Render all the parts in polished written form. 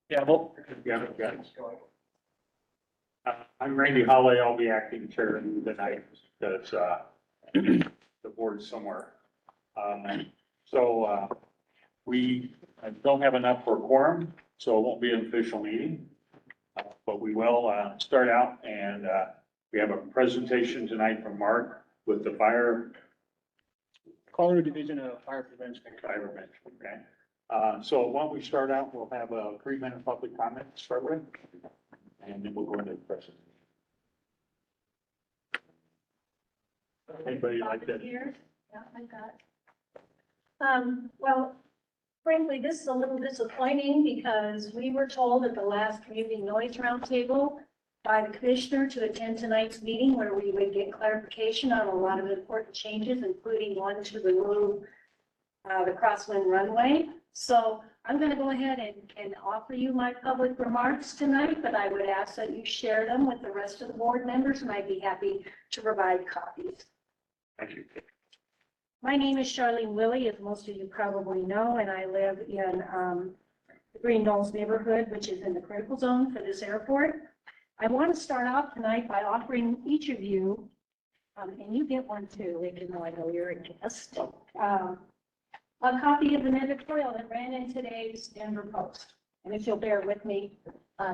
Yeah, well, yeah, I'm Randy Holloway. I'll be acting chair tonight because, the board is somewhere. We don't have enough for a quorum, so it won't be an official meeting. But we will, start out and, we have a presentation tonight from Mark with the Colorado Division of Fire Prevention. fire prevention, okay? So why don't we start out, we'll have a 3-minute public comment to start with, and then we'll go into the presentation. Anybody like that? Here? Yeah, I got. Well, frankly, this is a little disappointing because we were told at the last community noise roundtable by the commissioner to attend tonight's meeting where we would get clarification on a lot of important changes, including one to remove the crosswind runway. So I'm going to go ahead and offer you my public remarks tonight, but I would ask that you share them with the rest of the board members, and I'd be happy to provide copies. Thank you. My name is Charlene Willie, as most of you probably know, and I live in the Green Knolls neighborhood, which is in the critical zone for this airport. I want to start off tonight by offering each of you, and you get one too, even though I know you're a guest, a copy of an editorial that ran in today's Denver Post. And if you'll bear with me,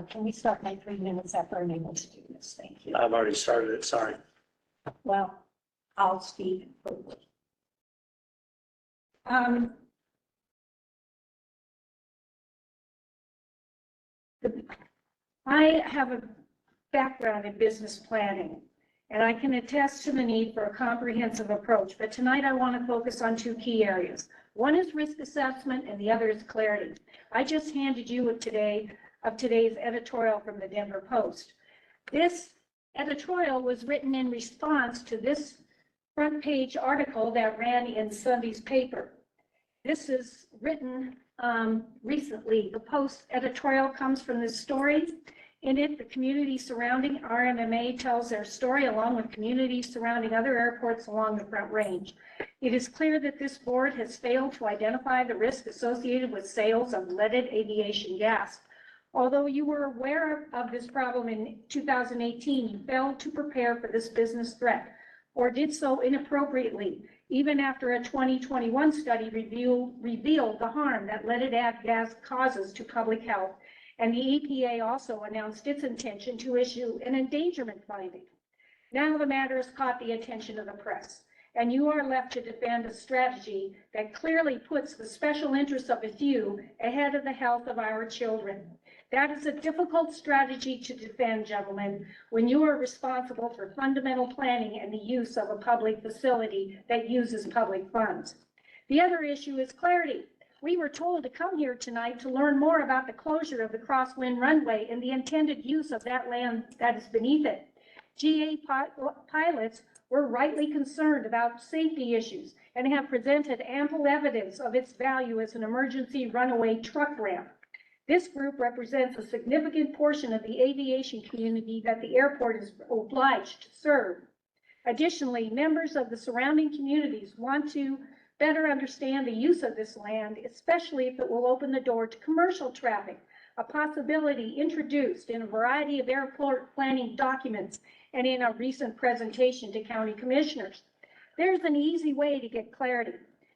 can we start my 3 minutes after I'm able to do this? Thank you. I've already started it, sorry. Well, I'll speak quickly. I have a background in business planning, and I can attest to the need for a comprehensive approach. But tonight I want to focus on 2 key areas. One is risk assessment, and the other is clarity. I just handed you today's editorial from the Denver Post. This editorial was written in response to this front page article that ran in Sunday's paper. This is written recently. The Post editorial comes from this story. In it, the community surrounding RMMA tells their story along with communities surrounding other airports along the Front Range. It is clear that this board has failed to identify the risk associated with sales of leaded aviation gas. Although you were aware of this problem in 2018, you failed to prepare for this business threat, or did so inappropriately, even after a 2021 study revealed the harm that leaded gas causes to public health, and the EPA also announced its intention to issue an endangerment finding. Now the matter has caught the attention of the press, and you are left to defend a strategy that clearly puts the special interests of a few ahead of the health of our children. That is a difficult strategy to defend, gentlemen, when you are responsible for fundamental planning and the use of a public facility that uses public funds. The other issue is clarity. We were told to come here tonight to learn more about the closure of the crosswind runway and the intended use of that land that is beneath it. GA pilots were rightly concerned about safety issues and have presented ample evidence of its value as an emergency runaway truck ramp. This group represents a significant portion of the aviation community that the airport is obliged to serve. Additionally, members of the surrounding communities want to better understand the use of this land, especially if it will open the door to commercial traffic, a possibility introduced in a variety of airport planning documents and in a recent presentation to county commissioners. There's an easy way to get clarity.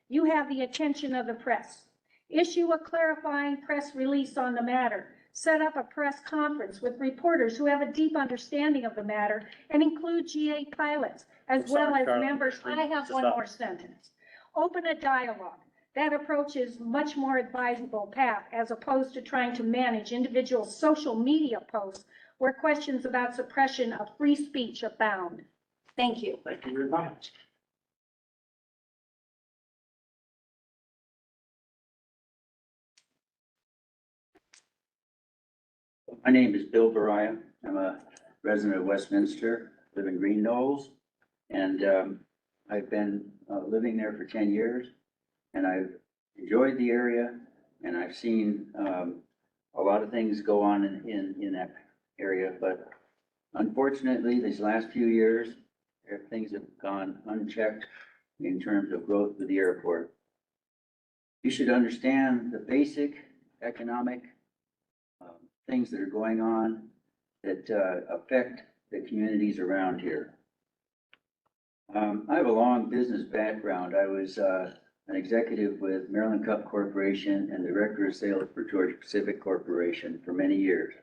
You have the attention of the press. Issue a clarifying press release on the matter. Set up a press conference with reporters who have a deep understanding of the matter and include GA pilots as well as members. I have one more sentence. Open a dialogue. That approach is much more advisable path as opposed to trying to manage individual social media posts where questions about suppression of free speech abound. Thank you. Thank you very much. My name is Bill Baraya. I'm a resident of Westminster, live in Green Knolls, and I've been living there for 10 years, and I've enjoyed the area, and I've seen a lot of things go on in that area, but unfortunately, these last few years, things have gone unchecked in terms of growth of the airport. You should understand the basic economic things that are going on that affect the communities around here. I have a long business background. I was an executive with Maryland Cup Corporation and director of sales for Georgia Pacific Corporation for many years.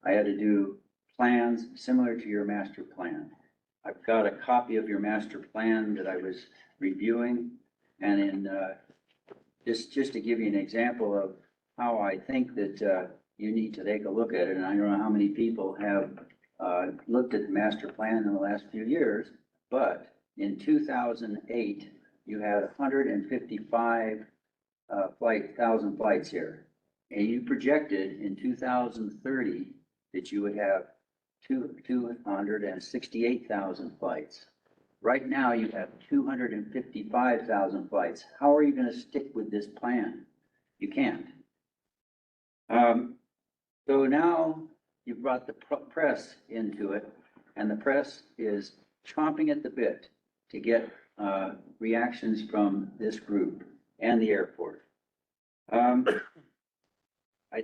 I had to do plans similar to your master plan. I've got a copy of your master plan that I was reviewing, and in just to give you an example of how I think that you need to take a look at it, and I don't know how many people have looked at the master plan in the last few years, but in 2008, you had 155,000 flights here. And you projected in 2030 that you would have 268,000 flights. Right now, you have 255,000 flights. How are you going to stick with this plan? You can't. So now you've brought the press into it, and the press is chomping at the bit to get reactions from this group and the airport. I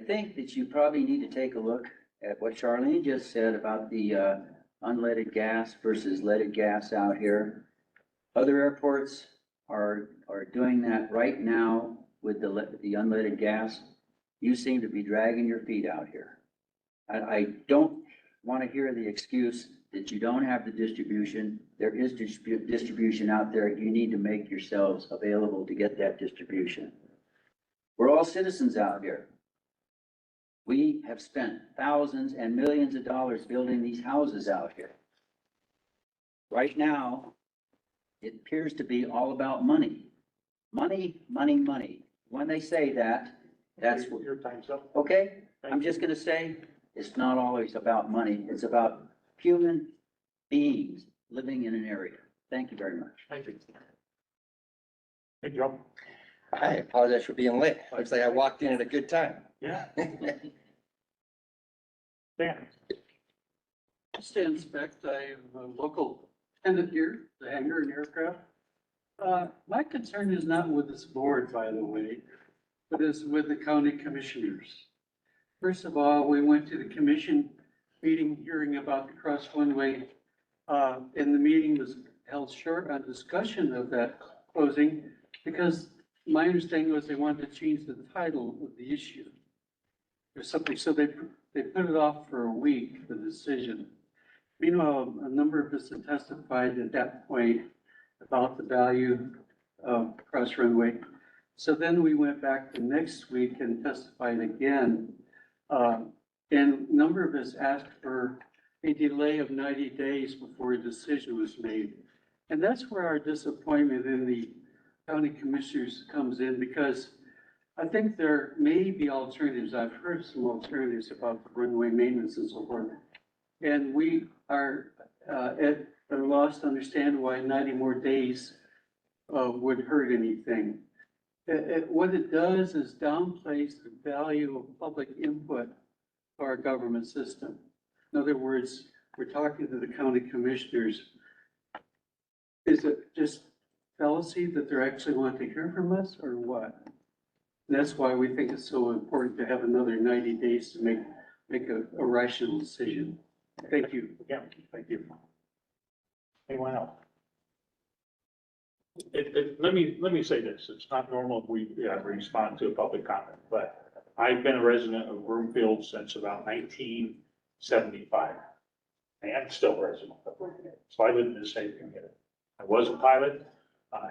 think that you probably need to take a look at what Charlene just said about the unleaded gas versus leaded gas out here. Other airports are doing that right now with the unleaded gas. You seem to be dragging your feet out here. I don't want to hear the excuse that you don't have the distribution. There is distribution out there. You need to make yourselves available to get that distribution. We're all citizens out here. We have spent thousands and millions of dollars building these houses out here. Right now, it appears to be all about money. Money, money, money. When they say that, that's what, Your time's up. okay? I'm just gonna say, it's not always about money. It's about human beings living in an area. Thank you very much. Thank you. Hey, Joe. I apologize for being late. Looks like I walked in at a good time. Yeah. Dan. Just to inspect, I'm a local tenant here, the hangar and aircraft. My concern is not with this board, by the way, but is with the county commissioners. First of all, we went to the commission meeting hearing about the cross runway, and the meeting was held short on discussion of that closing because my understanding was they wanted to change the title of the issue or something, so they put it off for a week, the decision. Meanwhile, a number of us had testified at that point about the value of cross runway. So then we went back the next week and testified again. And a number of us asked for a delay of 90 days before a decision was made. And that's where our disappointment in the county commissioners comes in, because I think there may be alternatives. I've heard some alternatives about the runway maintenance and so forth. And we are at a loss to understand why 90 more days would hurt anything. What it does is downplays the value of public input to our government system. In other words, we're talking to the county commissioners. Is it just fallacy that they're actually wanting to hear from us, or what? And that's why we think it's so important to have another 90 days to make a rational decision. Thank you. Yeah, thank you. Anyone else? Let me say this, it's not normal if we respond to a public comment, but I've been a resident of Broomfield since about 1975. And still a resident of Broomfield, so I live in the same community. I was a pilot,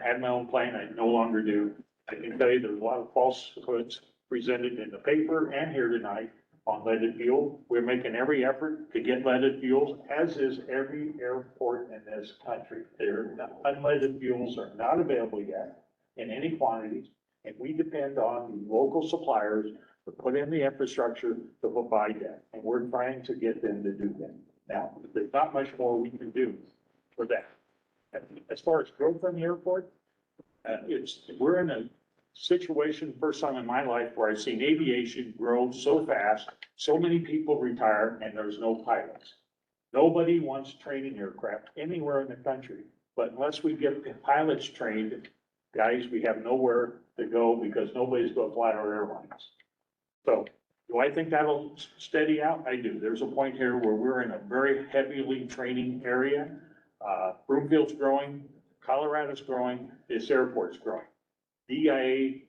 had my own plane, I no longer do. I can tell you there's a lot of falsehoods presented in the paper and here tonight on leaded fuel. We're making every effort to get leaded fuels, as is every airport in this country. Unleaded fuels are not available yet in any quantities, and we depend on the local suppliers to put in the infrastructure to provide that, and we're trying to get them to do that. Now, there's not much more we can do for that. As far as growth on the airport, we're in a situation, first time in my life, where I've seen aviation grow so fast, so many people retire, and there's no pilots. Nobody wants training aircraft anywhere in the country, but unless we get the pilots trained, guys, we have nowhere to go because nobody's going to fly our airlines. So Do I think that'll steady out? I do. There's a point here where we're in a very heavily training area. Broomfield's growing, Colorado's growing, this airport's growing. DIA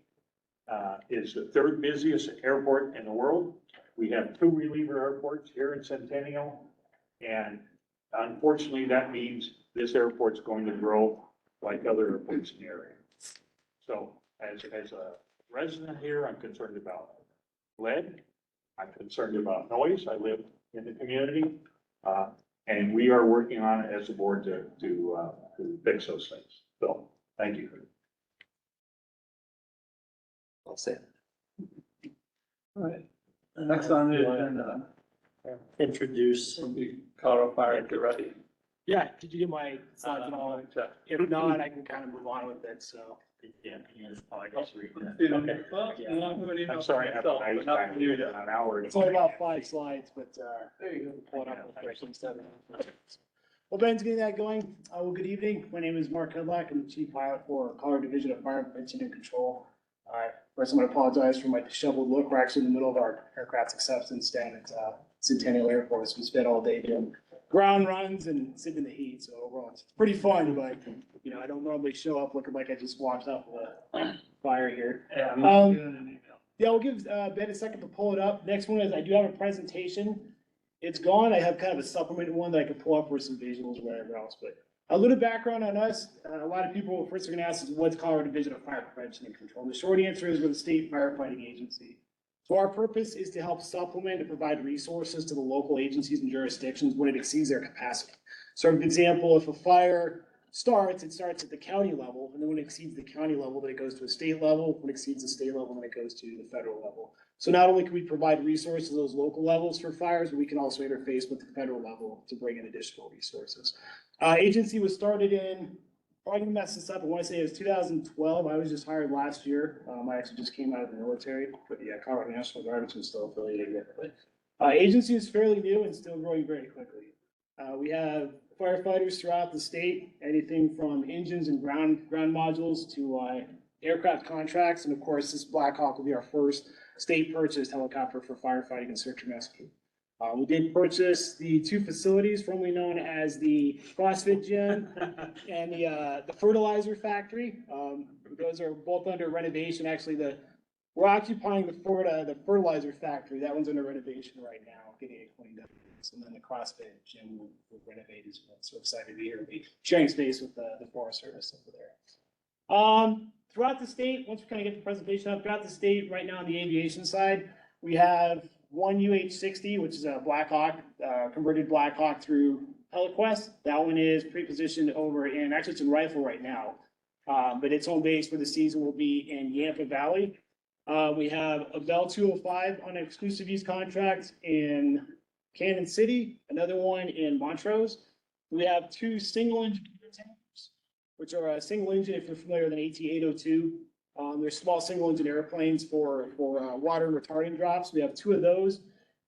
is the third busiest airport in the world. We have two reliever airports here in Centennial. And unfortunately, that means this airport's going to grow like other airports in the area. So as a resident here, I'm concerned about lead. I'm concerned about noise. I live in the community. And we are working on it as a board to fix those things. So, thank you. I'll say. All right, next on the agenda, Introduce. will be Colorado Fire, get ready. Yeah, did you get my slides and all? If not, I can kind of move on with it, so. Yeah, I guess we- Okay. Well, Yeah. you know, I'm gonna email I'm sorry, I have myself, a nice but not time from you here yet. an hour. It's only about 5 slides, but, There you go. pull it up real quick instead of. Well, Ben's getting that going. Well, good evening. My name is Mark Kudlak. I'm the Chief Pilot for Colorado Division of Fire Prevention and Control. First, I'm going to apologize for my disheveled look. We're actually in the middle of our aircraft acceptance stand at Centennial Air Force. We spent all day doing ground runs and sitting in the heat, so overall it's pretty fun, but, you know, I don't normally show up looking like I just walked off of a fire here. Yeah, I'm Um, doing an email. Yeah, we'll give Ben a second to pull it up. Next one is I do have a presentation. It's gone. I have kind of a supplemented one that I could pull up for some visuals or whatever else, but a little background on us. A lot of people first are gonna ask is what's Colorado Division of Fire Prevention and Control? And the short answer is we're the state firefighting agency. So our purpose is to help supplement and provide resources to the local agencies and jurisdictions when it exceeds their capacity. So for example, if a fire starts, it starts at the county level, and then when it exceeds the county level, then it goes to a state level. When it exceeds the state level, then it goes to the federal level. So not only can we provide resources to those local levels for fires, but we can also interface with the federal level to bring in additional resources. Agency was started in, probably gonna mess this up, I wanna say it was 2012. I was just hired last year. I actually just came out of the military, but yeah, Colorado National Guard, which I'm still affiliated with. But agency is fairly new and still growing very quickly. We have firefighters throughout the state, anything from engines and ground modules to aircraft contracts. And of course, this Black Hawk will be our first state purchased helicopter for firefighting and search and rescue. We did purchase the 2 facilities formerly known as the CrossFit Gym and the fertilizer factory. Those are both under renovation. Actually, we're occupying the fertilizer factory. That one's under renovation right now, getting it cleaned up. And then the CrossFit Gym will renovate as well. So excited to be here, be sharing space with the Forest Service over there. Throughout the state, once we kind of get the presentation up, throughout the state, right now on the aviation side, we have one UH-60, which is a Black Hawk, converted Black Hawk through HeliQuest. That one is pre-positioned over in, actually it's in Rifle right now. But its home base for the season will be in Yampa Valley. We have a Bell 205 on an exclusive use contract in Cannon City, another one in Montrose. We have 2 single engine tankers, which are a single engine, if you're familiar with an AT-802. They're small single engine airplanes for water retardant drops. We have 2 of those.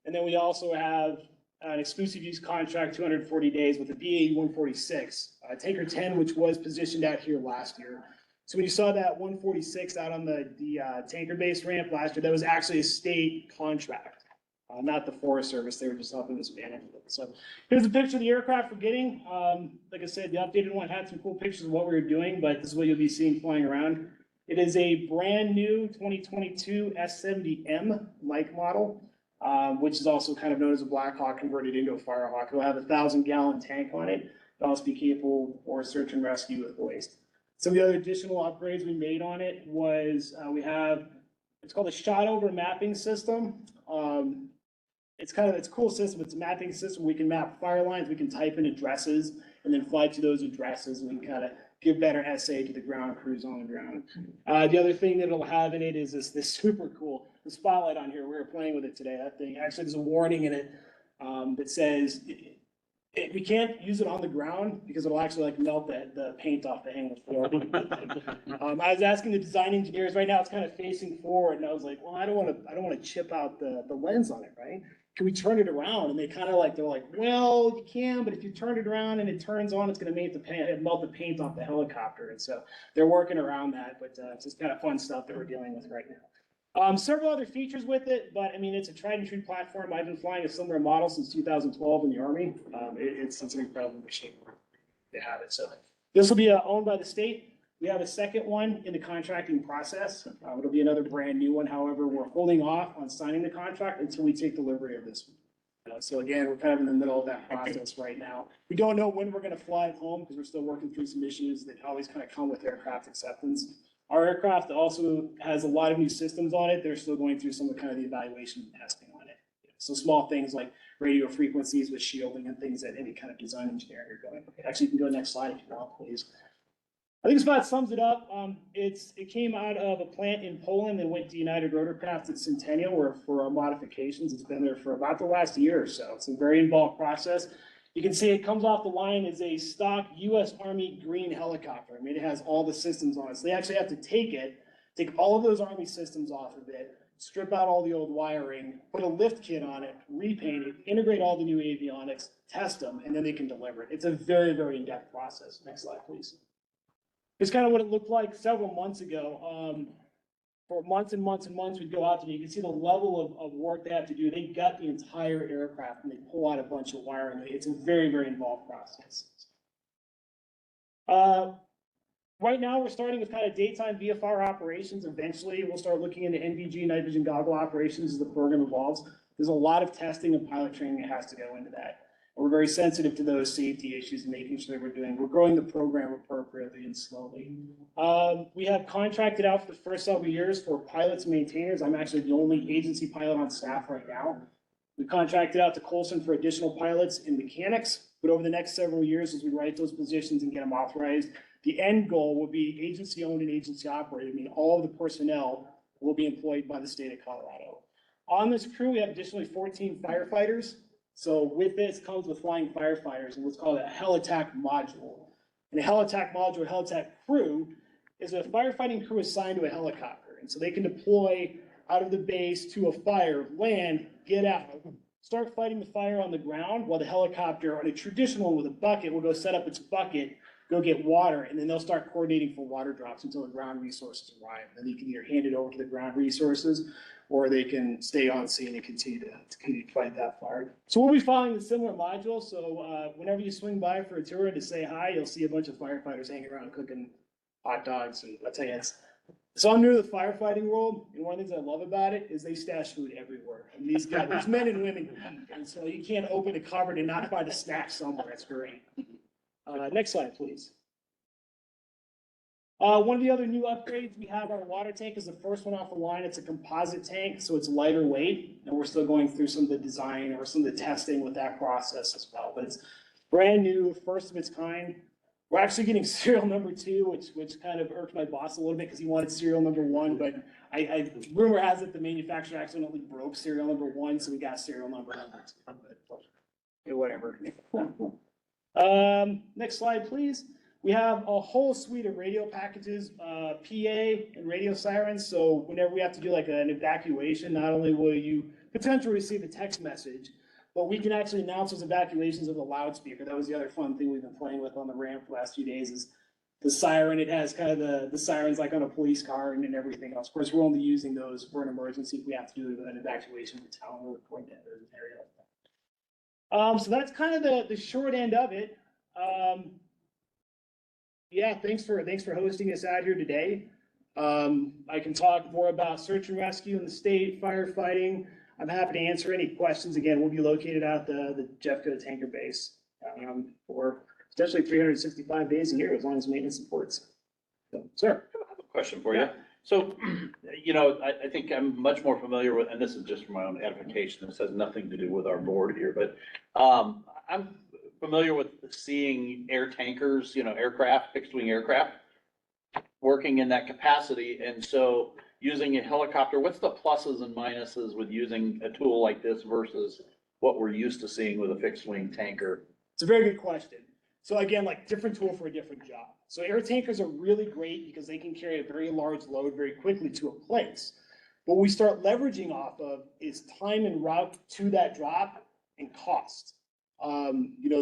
And then we also have an exclusive use contract, 240 days with a BA-146, Tanker 10, which was positioned out here last year. So when you saw that 146 out on the tanker base ramp last year, that was actually a state contract. Not the Forest Service, they were just helping us manage it. So here's a picture of the aircraft we're getting. Like I said, the updated one had some cool pictures of what we were doing, but this is what you'll be seeing flying around. It is a brand new 2022 S70M Mike model, which is also kind of known as a Black Hawk converted into a Firehawk. It'll have a 1,000-gallon tank on it. It'll also be capable for search and rescue with waste. Some of the other additional upgrades we made on it was it's called a shot over mapping system. It's a cool system. It's a mapping system. We can map fire lines, we can type in addresses and then fly to those addresses, and we can kind of give better SA to the ground crews on the ground. The other thing that it'll have in it is this super cool, the spotlight on here. We were playing with it today. That thing, actually there's a warning in it that says we can't use it on the ground because it'll actually like melt the paint off the hang floor. I was asking the design engineers, right now it's kind of facing forward, and I was like, well, I don't want to chip out the lens on it, right? Can we turn it around? And they're like, well, you can, but if you turn it around and it turns on, it's going to melt the paint off the helicopter. And so they're working around that, but it's just kind of fun stuff that we're dealing with right now. Several other features with it, but I mean, it's a tried and true platform. I've been flying a similar model since 2012 in the Army. It's an incredible machine to have it. So this will be owned by the state. We have a second one in the contracting process. It'll be another brand new one. However, we're holding off on signing the contract until we take delivery of this one. So again, we're kind of in the middle of that process right now. We don't know when we're going to fly it home because we're still working through some issues that always kind of come with aircraft acceptance. Our aircraft also has a lot of new systems on it. They're still going through some of kind of the evaluation and testing on it. So small things like radio frequencies with shielding and things that any kind of design engineering are going. Actually, you can go next slide if you want, please. I think this about sums it up. It came out of a plant in Poland and went to United Rotorcraft at Centennial where for modifications. It's been there for about the last year or so. It's a very involved process. You can see it comes off the line as a stock U.S. Army green helicopter. I mean, it has all the systems on it. So they actually have to take all of those Army systems off of it, strip out all the old wiring, put a lift kit on it, repaint it, integrate all the new avionics, test them, and then they can deliver it. It's a very, very in-depth process. Next slide, please. It's kind of what it looked like several months ago. For months and months and months, we'd go out there, you can see the level of work they have to do. They gut the entire aircraft and they pull out a bunch of wiring. It's a very, very involved process. Right now, we're starting with kind of daytime VFR operations. Eventually, we'll start looking into NVG, night vision goggle operations as the program evolves. There's a lot of testing and pilot training that has to go into that. We're very sensitive to those safety issues and making sure that we're growing the program appropriately and slowly. We have contracted out for the first several years for pilots and maintainers. I'm actually the only agency pilot on staff right now. We contracted out to Colson for additional pilots and mechanics, but over the next several years, as we write those positions and get them authorized, the end goal will be agency owned and agency operated. I mean, all of the personnel will be employed by the state of Colorado. On this crew, we have additionally 14 firefighters. So with this comes with flying firefighters and what's called a heli-attack module. And a heli-attack module, a heli-attack crew, is a firefighting crew assigned to a helicopter. And so they can deploy out of the base to a fire, land, get out, start fighting the fire on the ground while the helicopter, on a traditional one with a bucket, will go set up its bucket, go get water, and then they'll start coordinating for water drops until the ground resources arrive. Then you can either hand it over to the ground resources or they can stay on scene and continue to fight that fire. So we'll be following a similar module. So whenever you swing by for a tour to say hi, you'll see a bunch of firefighters hanging around cooking hot dogs. And I'll tell you, so I'm new to the firefighting world, and one of the things I love about it is they stash food everywhere. And these guys, these men and women eat, and so you can't open a cupboard and not find a snack somewhere. It's great. Next slide, please. One of the other new upgrades, we have our water tank is the first one off the line. It's a composite tank, so it's lighter weight, and we're still going through some of the design or some of the testing with that process as well. But it's brand new, first of its kind. We're actually getting serial number 2, which kind of irked my boss a little bit because he wanted serial number 1, but rumor has it the manufacturer accidentally broke serial number 1, so we got serial number 2. But yeah, whatever. Next slide, please. We have a whole suite of radio packages, PA and radio sirens. So whenever we have to do like an evacuation, not only will you potentially receive a text message, but we can actually announce those evacuations of the loudspeaker. That was the other fun thing we've been playing with on the ramp the last few days is the siren. It has kind of the sirens like on a police car and everything else. Of course, we're only using those for an emergency if we have to do an evacuation of the town or an area. So that's kind of the short end of it. Yeah, thanks for hosting us out here today. I can talk more about search and rescue in the state, firefighting. I'm happy to answer any questions. Again, we'll be located at the Jeffco tanker base for potentially 365 days a year as long as maintenance supports. So, sir. I have a question for you. So, I think I'm much more familiar with, and this is just for my own edification. This has nothing to do with our board here, but I'm familiar with seeing air tankers, aircraft, fixed wing aircraft, working in that capacity. And so using a helicopter, what's the pluses and minuses with using a tool like this versus what we're used to seeing with a fixed wing tanker? It's a very good question. So again, like different tool for a different job. So air tankers are really great because they can carry a very large load very quickly to a place. What we start leveraging off of is time and route to that drop and cost.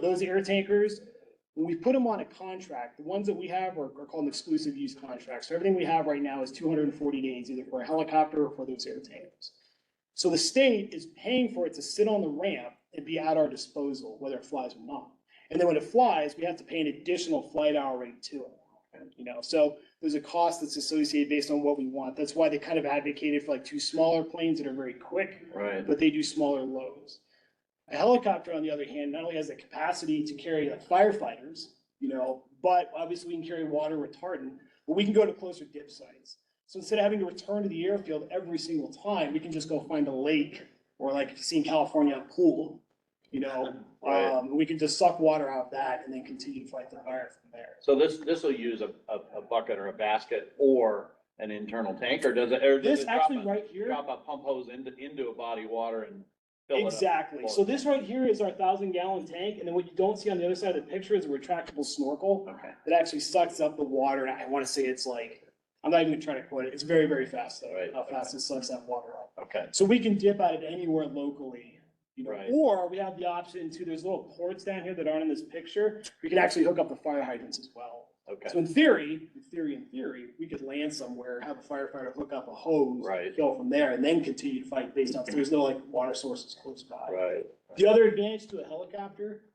Those air tankers, When we put them on a contract, the ones that we have are called exclusive use contracts. So everything we have right now is 240 days, either for a helicopter or for those air tankers. So the state is paying for it to sit on the ramp and be at our disposal, whether it flies or not. And then when it flies, we have to pay an additional flight hour rate to it. So there's a cost that's associated based on what we want. That's why they kind of advocated for like 2 smaller planes that are very quick, Right. but they do smaller loads. A helicopter, on the other hand, not only has the capacity to carry like firefighters, but obviously we can carry water retardant, but we can go to closer dip sites. So instead of having to return to the airfield every single time, we can just go find a lake, or like if you see in California, a pool, Right. we can just suck water out of that and then continue to fight the fire from there. So this will use a bucket or a basket or an internal tank, or does it This drop actually right here. drop a pump hose into a body of water and fill it up? Exactly. So this right here is our 1,000-gallon tank, and then what you don't see on the other side of the picture is a retractable snorkel Okay. that actually sucks up the water. And I want to say it's like, I'm not even gonna try to quote it. It's very, very fast though, Right. how fast it sucks that water up. Okay. So we can dip at it anywhere locally, Right. or we have the option to, there's little ports down here that aren't in this picture. We can actually hook up the fire hydrants as well. Okay. So in theory, we could land somewhere, have a firefighter hook up a hose, Right. go from there, and then continue to fight based on, there's no like water sources close by. Right. The other advantage to a helicopter,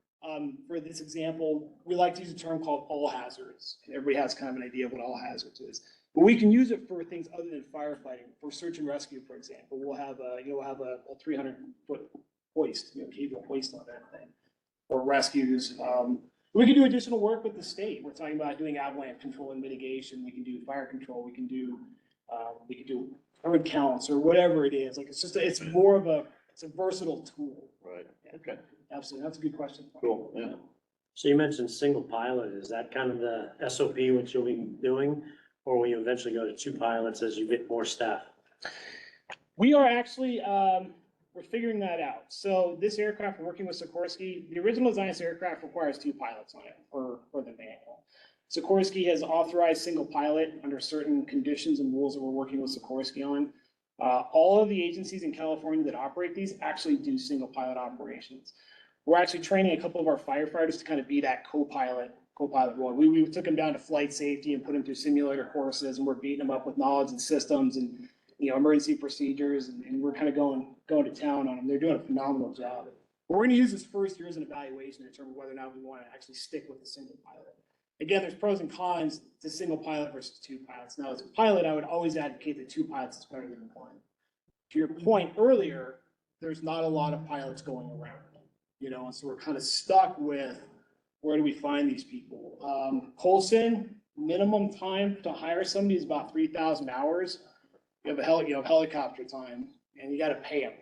for this example, we like to use a term called all hazards. And everybody has kind of an idea of what all hazards is. But we can use it for things other than firefighting. For search and rescue, for example, we'll have a 300-foot hoist, cable hoist on that thing. Or rescues. We can do additional work with the state. We're talking about doing avalanche control and mitigation. We can do fire control. We can do herd counts or whatever it is. Like it's more of it's a versatile tool. Right. Okay. Absolutely. That's a good question. Cool. Yeah. So you mentioned single pilot. Is that kind of the SOP what you'll be doing? Or will you eventually go to 2 pilots as you get more staff? We are actually, we're figuring that out. So this aircraft, we're working with Sikorsky. The original design of this aircraft requires 2 pilots on it for the manual. Sikorsky has authorized single pilot under certain conditions and rules that we're working with Sikorsky on. All of the agencies in California that operate these actually do single pilot operations. We're actually training a couple of our firefighters to kind of be that co-pilot role. We took them down to flight safety and put them through simulator courses, and we're beating them up with knowledge and systems and emergency procedures, and we're kind of going to town on them. They're doing a phenomenal job. We're going to use this first year as an evaluation to determine whether or not we want to actually stick with the single pilot. Again, there's pros and cons to single pilot versus 2 pilots. Now, as a pilot, I would always advocate that 2 pilots is better than 1. To your point earlier, there's not a lot of pilots going around, and so we're kind of stuck with where do we find these people? Colson, minimum time to hire somebody is about 3,000 hours. You have helicopter time, and you got to pay them.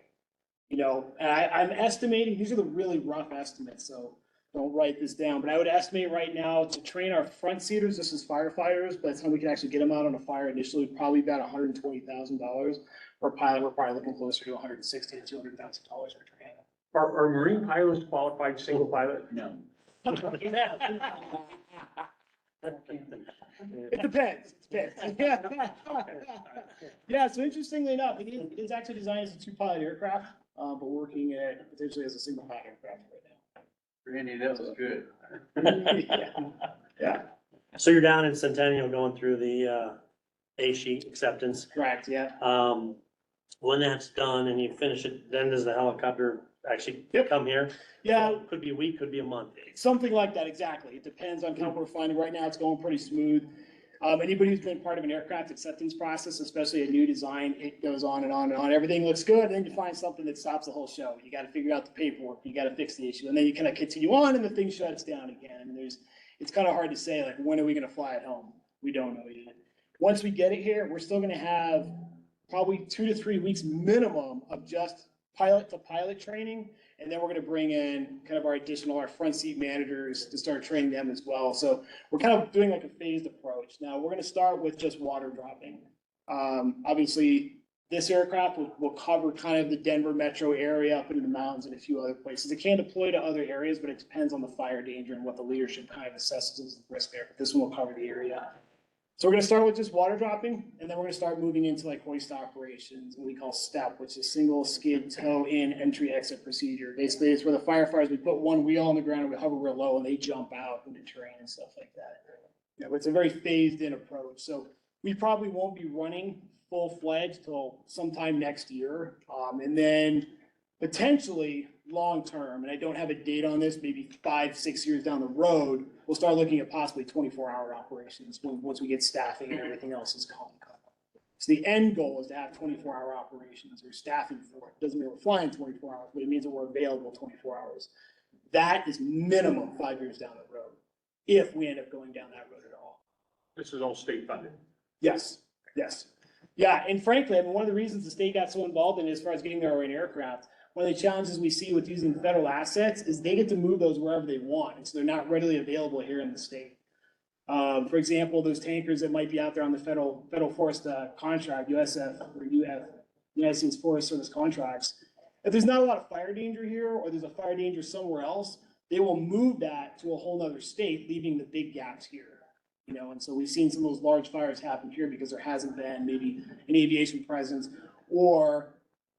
And I'm estimating, these are the really rough estimates, so don't write this down, but I would estimate right now to train our front seaters, this is firefighters, by the time we can actually get them out on a fire initially, probably about $120,000. For a pilot, we're probably looking closer to $160,000 to $200,000 for training. Are marine pilots qualified single pilot? No. It depends. Yeah, so interestingly enough, it is actually designed as a 2-pilot aircraft, but we're working at potentially as a single pilot aircraft right Randy, that was good. now. Yeah, So you're down in Centennial going through the A-sheet acceptance. correct, yeah. When that's done and you finish it, then does the helicopter actually Yep. come here? Yeah, Could be a week, could be a month. something like that, exactly. It depends on kind of what we're finding. Right now, it's going pretty smooth. Anybody who's been part of an aircraft acceptance process, especially a new design, it goes on and on and on. Everything looks good, and then you find something that stops the whole show. You gotta figure out the paperwork, you gotta fix the issue, and then you kind of continue on and the thing shuts down again. And it's kind of hard to say, like, when are we gonna fly it home? We don't know yet. Once we get it here, we're still gonna have probably 2 to 3 weeks minimum of just pilot to pilot training. And then we're gonna bring in kind of our front seat managers to start training them as well. So we're kind of doing like a phased approach. Now, we're gonna start with just water dropping. Obviously, this aircraft will cover kind of the Denver metro area up into the mountains and a few other places. It can deploy to other areas, but it depends on the fire danger and what the leadership kind of assesses as the risk there. But this one will cover the area. So we're gonna start with just water dropping, and then we're gonna start moving into like hoist operations, what we call STEP, which is single skid tow in entry exit procedure. Basically, it's where the firefighters, we put one wheel on the ground, we hover real low, and they jump out into terrain and stuff like that. Yeah, but it's a very phased in approach. So we probably won't be running full-fledged till sometime next year. And then potentially long-term, and I don't have a date on this, maybe 5, 6 years down the road, we'll start looking at possibly 24-hour operations once we get staffing and everything else is calm. So the end goal is to have 24-hour operations or staffing for it. Doesn't mean we're flying 24 hours, but it means that we're available 24 hours. That is minimum 5 years down the road, if we end up going down that road at all. This is all state funded. Yes, yes. Yeah, and frankly, I mean, one of the reasons the state got so involved in it as far as getting their own aircraft, one of the challenges we see with using federal assets is they get to move those wherever they want, and so they're not readily available here in the state. For example, those tankers that might be out there on the federal forest contract, USF or UF, United States Forest Service contracts, if there's not a lot of fire danger here or there's a fire danger somewhere else, they will move that to a whole nother state, leaving the big gaps here. You know, and so we've seen some of those large fires happen here because there hasn't been maybe an aviation presence or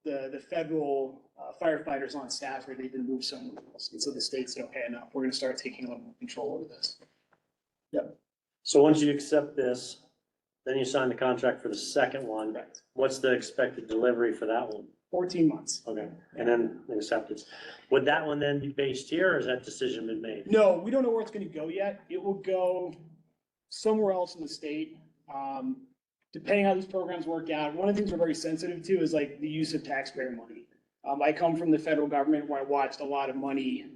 the federal firefighters on staff where they've been moved somewhere else. And so the state said, okay, enough, we're gonna start taking a little more control over this. Yep. So once you accept this, then you sign the contract for the second one. Correct. What's the expected delivery for that one? 14 months. Okay, and then the acceptance. Would that one then be based here, or has that decision been made? No, we don't know where it's gonna go yet. It will go somewhere else in the state. Depending how these programs work out, one of the things we're very sensitive to is like the use of taxpayer money. I come from the federal government where I watched a lot of money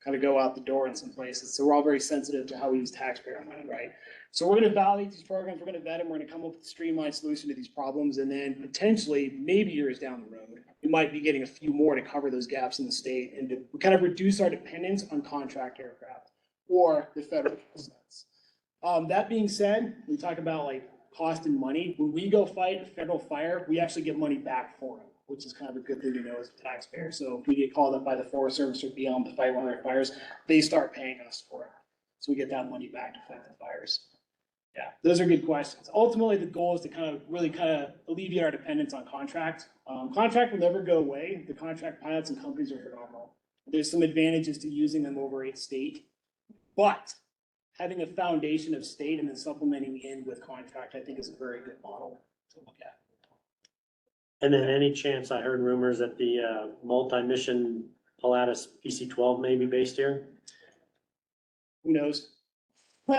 kind of go out the door in some places. So we're all very sensitive to how we use taxpayer money, right? So we're gonna validate these programs, we're gonna vet them, we're gonna come up with a streamlined solution to these problems, and then potentially, maybe years down the road, we might be getting a few more to cover those gaps in the state and to kind of reduce our dependence on contract aircraft or the federal assets. That being said, we talk about like cost and money. When we go fight a federal fire, we actually get money back for it, which is kind of a good thing to know as a taxpayer. So if we get called up by the Forest Service or beyond to fight one of their fires, they start paying us for it. So we get that money back to fight the fires. Yeah, those are good questions. Ultimately, the goal is to kind of alleviate our dependence on contract. Contract will never go away. The contract pilots and companies are phenomenal. There's some advantages to using them over a state, but having a foundation of state and then supplementing in with contract, I think is a very good model to look at. And then any chance, I heard rumors that the multi-mission Pilatus PC-12 may be based here? Who knows? We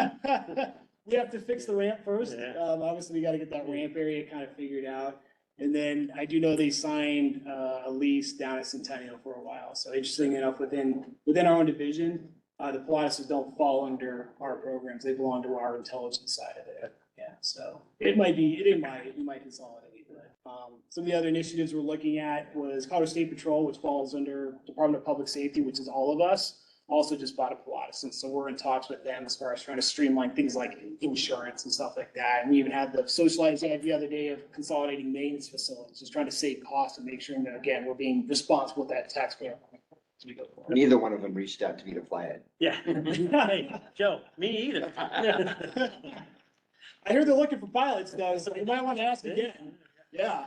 have to fix the ramp first. Yeah. Obviously, we got to get that ramp area kind of figured out. And then I do know they signed a lease down at Centennial for a while. So interesting enough, within our own division, the Pilatuses don't fall under our programs. They belong to our intelligence side of it. Yeah, so we might consolidate. Some of the other initiatives we're looking at was Colorado State Patrol, which falls under Department of Public Safety, which is all of us, also just bought a Pilatus. And so we're in talks with them as far as trying to streamline things like insurance and stuff like that. And we even had the socialized idea the other day of consolidating maintenance facilities, just trying to save costs and make sure that, again, we're being responsible with that taxpayer as we go forward. Neither one of them reached out to me to fly it. Yeah. Hey, Joe, me either. I heard they're looking for pilots though, so you might want to ask again. Yeah,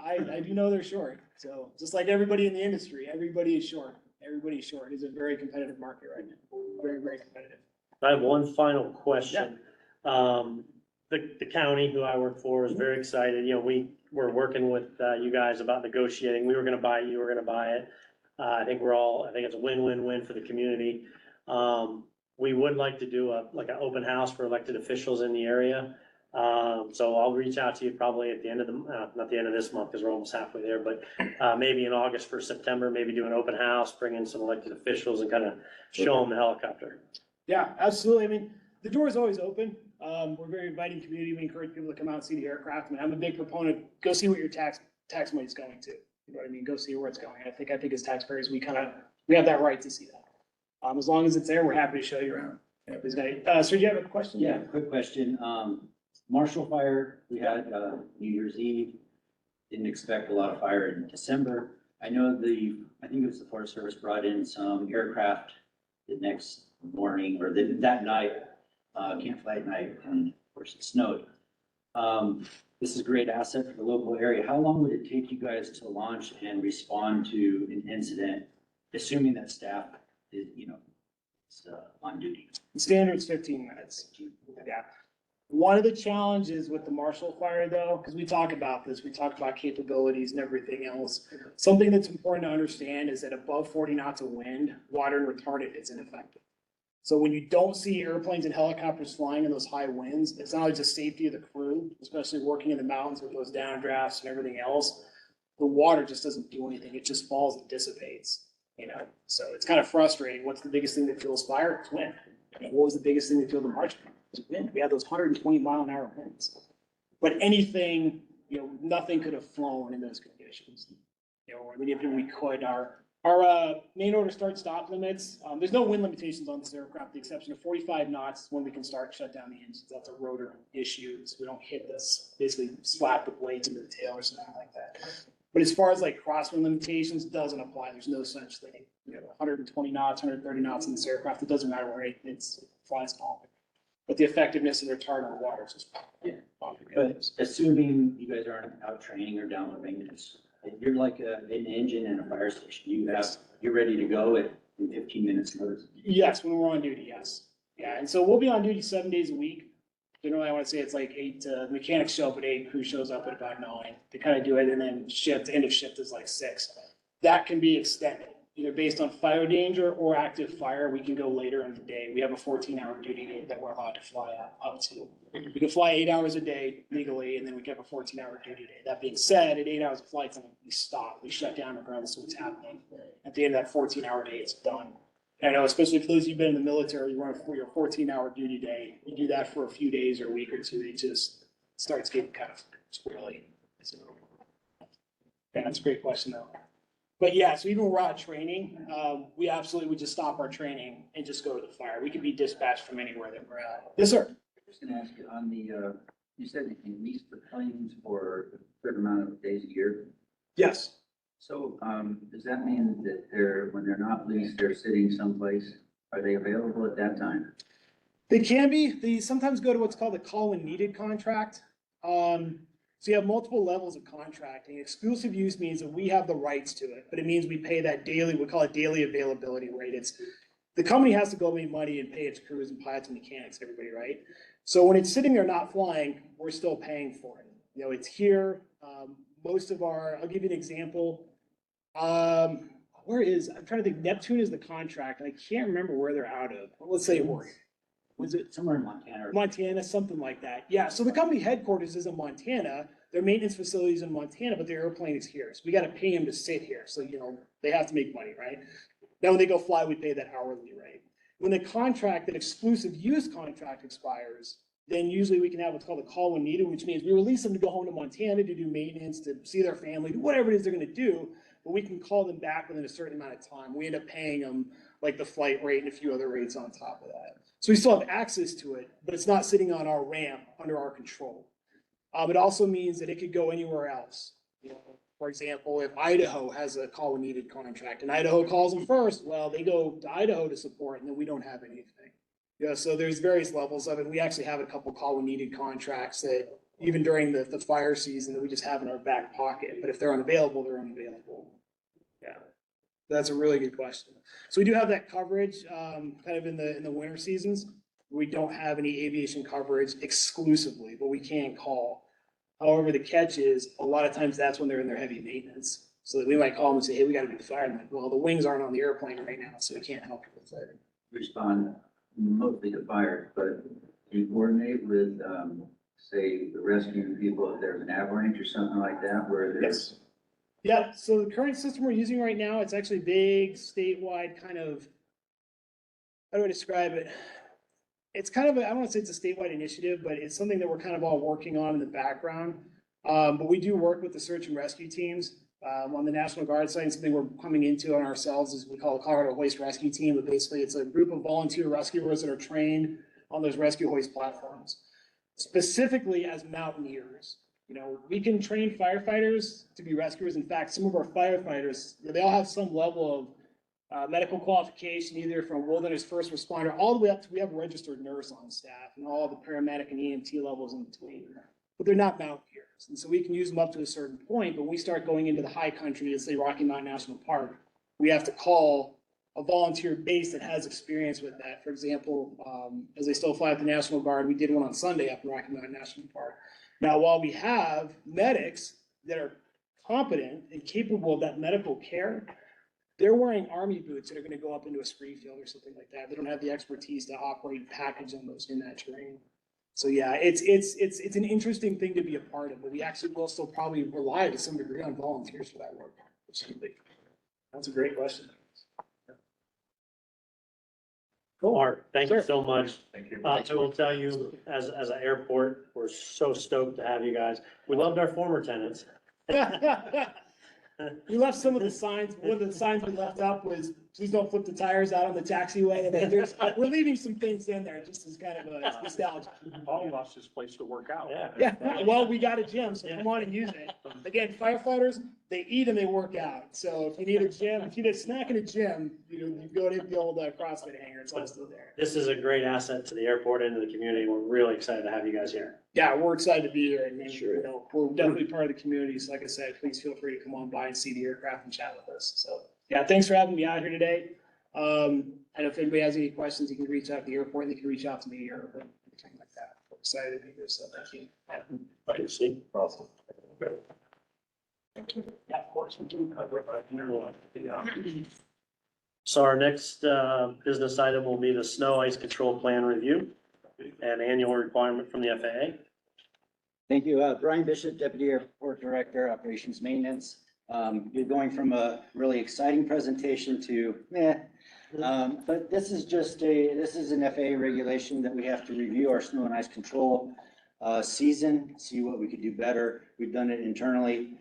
I do know they're short. So just like everybody in the industry, everybody is short. Everybody is short. It's a very competitive market right now. Very, very competitive. I have one final question. The county who I work for is very excited. You know, we're working with you guys about negotiating. We were gonna buy it, you were gonna buy it. I think it's a win-win-win for the community. We would like to do an open house for elected officials in the area. So I'll reach out to you probably at the end of not the end of this month, because we're almost halfway there, but maybe in August for September, maybe do an open house, bring in some elected officials and kind of show them the helicopter. Yeah, absolutely. I mean, the door is always open. We're a very inviting community. We encourage people to come out and see the aircraft. I mean, I'm a big proponent, go see what your tax money is going to. You know what I mean? Go see where it's going. I think as taxpayers, we have that right to see that. As long as it's there, we're happy to show you around. Yeah, sir, do you have a question? Yeah, quick question. Marshall Fire, we had New Year's Eve. Didn't expect a lot of fire in December. I know I think it was the Forest Service brought in some aircraft the next morning or that night, can't fly at night. And course, it snowed. This is a great asset for the local area. How long would it take you guys to launch and respond to an incident, assuming that staff is, is, on duty? The standard's 15 minutes. Yeah. One of the challenges with the Marshall Fire though, because we talk about this, we talk about capabilities and everything else. Something that's important to understand is that above 40 knots of wind, water and retardant is ineffective. So when you don't see airplanes and helicopters flying in those high winds, it's not only just safety of the crew, especially working in the mountains with those downdrafts and everything else. The water just doesn't do anything. It just falls and dissipates, So it's kind of frustrating. What's the biggest thing that fuels fire? It's wind. What was the biggest thing that fueled the March? Wind. We had those 120-mile-an-hour winds. But anything, nothing could have flown in those conditions. Even we could. Our main order start-stop limits, there's no wind limitations on this aircraft, with the exception of 45 knots when we can shut down the engines. That's a rotor issue, so we don't hit this, basically slap the blades into the tail or something like that. But as far as like crosswind limitations, doesn't apply. There's no such thing. 120 knots, 130 knots in this aircraft, it doesn't matter where it flies off. But the effectiveness of the retardant on the water is just. But assuming you guys aren't out training or down with maintenance, you're like an engine in a fire station. You're ready to go in 15 minutes notice. Yes, when we're on duty, yes. Yeah, and so we'll be on duty 7 days a week. Generally, I want to say it's like 8, mechanics show up at 8, crew shows up at about 9. They kind of do it, and then end of shift is like 6. That can be extended, either based on fire danger or active fire. We can go later in the day. We have a 14-hour duty day that we're allowed to fly up to. We can fly 8 hours a day legally, and then we can have a 14-hour duty day. That being said, at 8 hours of flight time, we stop. We shut down regardless of what's happening. At the end of that 14-hour day, it's done. And I know, especially for those of you who've been in the military, you run for your 14-hour duty day. You do that for a few days or a week or two, it just starts getting kind of squirrely. So, yeah, that's a great question though. But yeah, so even when we're out training, we absolutely would just stop our training and just go to the fire. We could be dispatched from anywhere that we're at. Yes, sir. I'm just gonna ask you on the, you said you can lease the planes for a certain amount of days a year. Yes. So, does that mean that when they're not leased, they're sitting someplace? Are they available at that time? They can be. They sometimes go to what's called a call when needed contract. So you have multiple levels of contracting. Exclusive use means that we have the rights to it, but it means we pay that daily, we call it daily availability rate. It's the company has to go make money and pay its crews and pilots and mechanics, everybody, right? So when it's sitting there not flying, we're still paying for it. It's here. Most of I'll give you an example. I'm trying to think, Neptune is the contract, and I can't remember where they're out of. Let's say Oregon. Was it somewhere in Montana? Montana, something like that. Yeah, so the company headquarters is in Montana, their maintenance facility is in Montana, but their airplane is here. So we gotta pay them to sit here, so they have to make money, right? Now when they go fly, we pay that hourly rate. When that exclusive use contract expires, then usually we can have what's called a call when needed, which means we release them to go home to Montana to do maintenance, to see their family, do whatever it is they're gonna do, but we can call them back within a certain amount of time. We end up paying them like the flight rate and a few other rates on top of that. So we still have access to it, but it's not sitting on our ramp under our control. It also means that it could go anywhere else. For example, if Idaho has a call when needed contract and Idaho calls them first, well, they go to Idaho to support and then we don't have anything. So there's various levels of it. We actually have a couple call when needed contracts that even during the fire season that we just have in our back pocket. But if they're unavailable, they're unavailable. Yeah, that's a really good question. So we do have that coverage kind of in the winter seasons. We don't have any aviation coverage exclusively, but we can call. However, the catch is a lot of times that's when they're in their heavy maintenance. So that we might call them and say, hey, we got to do the fire. And like, well, the wings aren't on the airplane right now, so we can't help you with that. Respond mostly to fire, but do you coordinate with, say, the rescue people if there's an avalanche or something like that where there's. Yes. Yeah, so the current system we're using right now, it's actually big, statewide kind of, how do I describe it? It's kind of, I don't want to say it's a statewide initiative, but it's something that we're kind of all working on in the background. But we do work with the search and rescue teams. On the National Guard side, something we're coming into on ourselves is we call the Colorado Hoist Rescue Team, but basically it's a group of volunteer rescuers that are trained on those rescue hoist platforms, specifically as mountaineers. We can train firefighters to be rescuers. In fact, some of our firefighters, they all have some level medical qualification, either from wilderness first responder, all the way up to, we have a registered nurse on staff and all the paramedic and EMT levels in between. But they're not mountaineers. And so we can use them up to a certain point, but when we start going into the high country, let's say Rocky Mountain National Park, we have to call a volunteer base that has experience with that. For example, as they still fly at the National Guard, we did one on Sunday up in Rocky Mountain National Park. Now, while we have medics that are competent and capable of that medical care, they're wearing Army boots that are gonna go up into a spree field or something like that. They don't have the expertise to operate and package on those in that terrain. So yeah, it's an interesting thing to be a part of, but we actually will still probably rely to some degree on volunteers for that work. That's a great question. Mark, thank you Sure. so much. Thank you. I will tell you, as an airport, we're so stoked to have you guys. We loved our former tenants. We left some of the signs, one of the signs we left up was, please don't flip the tires out on the taxiway. And then there's, we're leaving some things in there, just as kind of a nostalgia. Paul lost his place to work out. Yeah. Yeah, well, we got a gym, so come on and use it. Again, firefighters, they eat and they work out. So if you need a gym, if you need a snack in a gym, you go to the old CrossFit hangar, it's all still there. This is a great asset to the airport and to the community. We're really excited to have you guys here. Yeah, we're excited to be here and, we're definitely part of the community. So like I said, please feel free to come on by and see the aircraft and chat with us. So, yeah, thanks for having me out here today. And if anybody has any questions, you can reach out to the airport, they can reach out to me or anything like that. We're excited to be here, so thank you. Right, see? Awesome. Yeah, of course, we do cover it. So our next business item will be the snow ice control plan review and annual requirement from the FAA. Thank you. Brian Bishop, Deputy Airport Director, Operations Maintenance. You're going from a really exciting presentation to but this is this is an FAA regulation that we have to review our snow and ice control season, see what we could do better. We've done it internally.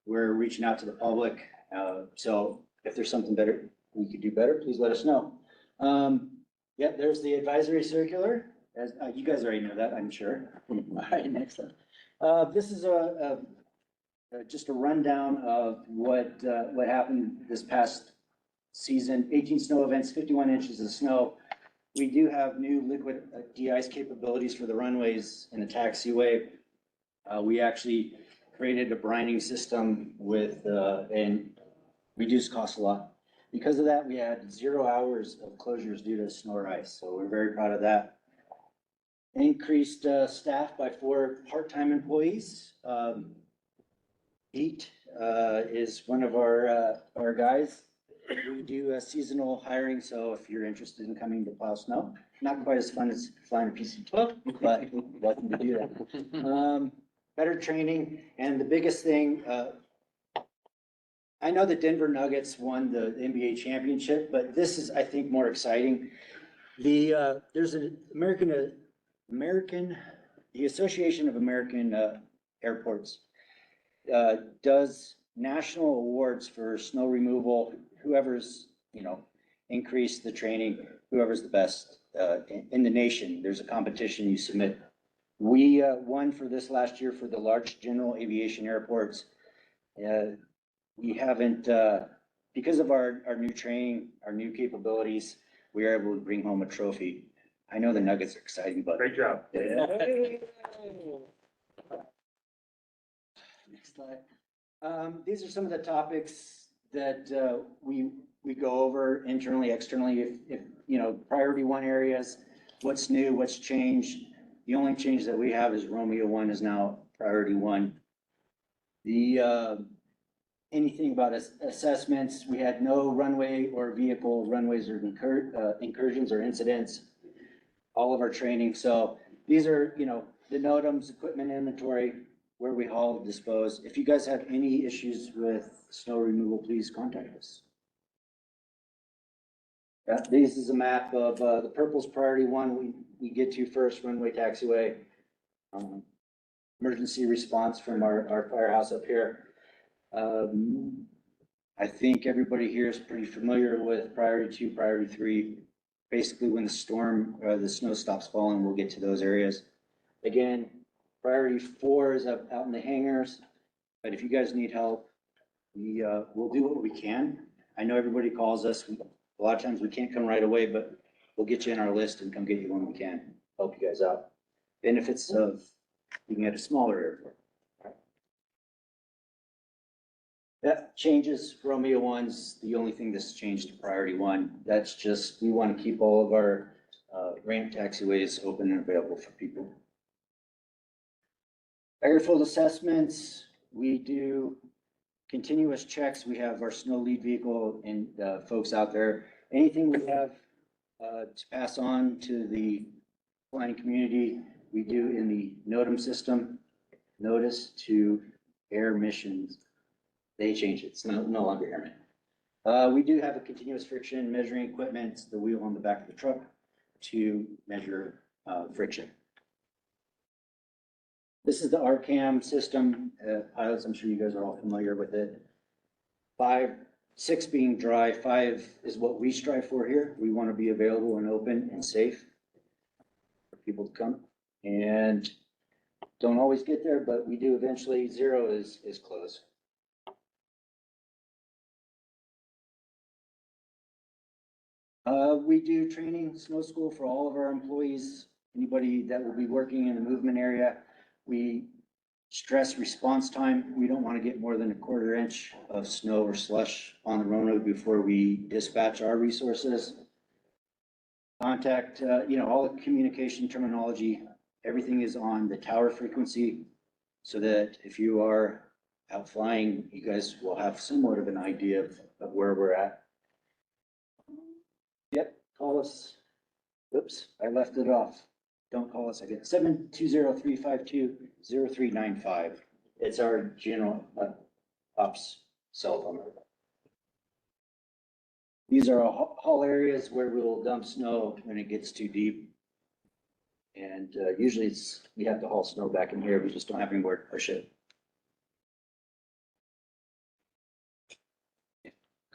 We're reaching out to the public. So if there's something better we could do better, please let us know. Yeah, there's the advisory circular. As you guys already know that, I'm sure. All right, next up. This is just a rundown of what happened this past season. 18 snow events, 51 inches of snow. We do have new liquid de-ice capabilities for the runways and the taxiway. We actually created a brining system with and reduced costs a lot. Because of that, we had 0 hours of closures due to snow or ice. So we're very proud of that. Increased staff by 4 part-time employees. Pete is one of our guys. We do seasonal hiring, so if you're interested in coming to plow snow, not quite as fun as flying a PC-12, but welcome to do that. Better training, and the biggest thing, I know the Denver Nuggets won the NBA championship, but this is, I think, more exciting. There's an the Association of American Airports does national awards for snow removal. Whoever's, increased the training, whoever's the best in the nation, there's a competition you submit. We won for this last year for the large general aviation airports. We haven't, because of our new training, our new capabilities, we are able to bring home a trophy. I know the Nuggets are exciting, but. Great job. Yeah. Next slide. These are some of the topics that we go over internally, externally. If priority 1 areas, what's new, what's changed. The only change that we have is Romeo 1 is now priority 1. Anything about assessments, we had no runway or vehicle runways or incursions or incidents. All of our training. So these are, the NOTAMs, equipment inventory, where we haul, dispose. If you guys have any issues with snow removal, please contact us. Yeah, this is a map of the purple's priority 1. We get to first, runway, taxiway. Emergency response from our firehouse up here. I think everybody here is pretty familiar with priority 2, priority 3. Basically, when the snow stops falling, we'll get to those areas. Again, priority 4 is out in the hangars, but if you guys need help, we'll do what we can. I know everybody calls us. A lot of times we can't come right away, but we'll get you in our list and come get you when we can, help you guys out. Benefits of being at a smaller airport. That changes Romeo 1's the only thing that's changed to Priority 1. That's just, we want to keep all of our ramp taxiways open and available for people. Airfield assessments, we do continuous checks. We have our snow lead vehicle and folks out there. Anything we have to pass on to the flying community, we do in the NOTAM system. Notice to air missions. They change it. It's no longer airmen. We do have a continuous friction measuring equipment, the wheel on the back of the truck to measure friction. This is the RCAM system. Pilots, I'm sure you guys are all familiar with it. 5, 6 being dry, 5 is what we strive for here. We want to be available and open and safe for people to come. And don't always get there, but we do eventually. 0 is close. We do training, snow school for all of our employees, anybody that will be working in the movement area. We stress response time. We don't want to get more than a 1/4 inch of snow or slush on the road before we dispatch our resources. Contact, all the communication terminology, everything is on the tower frequency so that if you are out flying, you guys will have somewhat of an idea of where we're at. Yep, call us. Oops, I left it off. Don't call us again. 720-352-0395. It's our general ops cell phone. These are haul areas where we'll dump snow when it gets too deep. And usually we have to haul snow back in here. We just don't have anywhere to push it.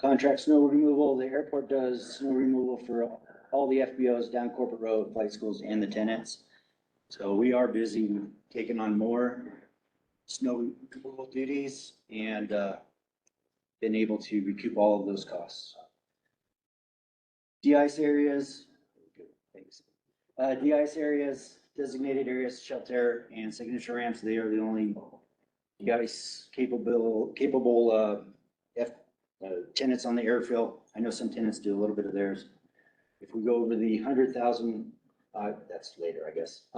Contract snow removal. The airport does snow removal for all the FBOs down Corporate Road, flight schools, and the tenants. So we are busy. We've taken on more snow removal duties and been able to recoup all of those costs. De-ice areas. Thanks. De-ice areas, designated areas, shelter and signature ramps. They are the only de-ice capable tenants on the airfield. I know some tenants do a little bit of theirs. If we go over the 100,000, that's later, I guess.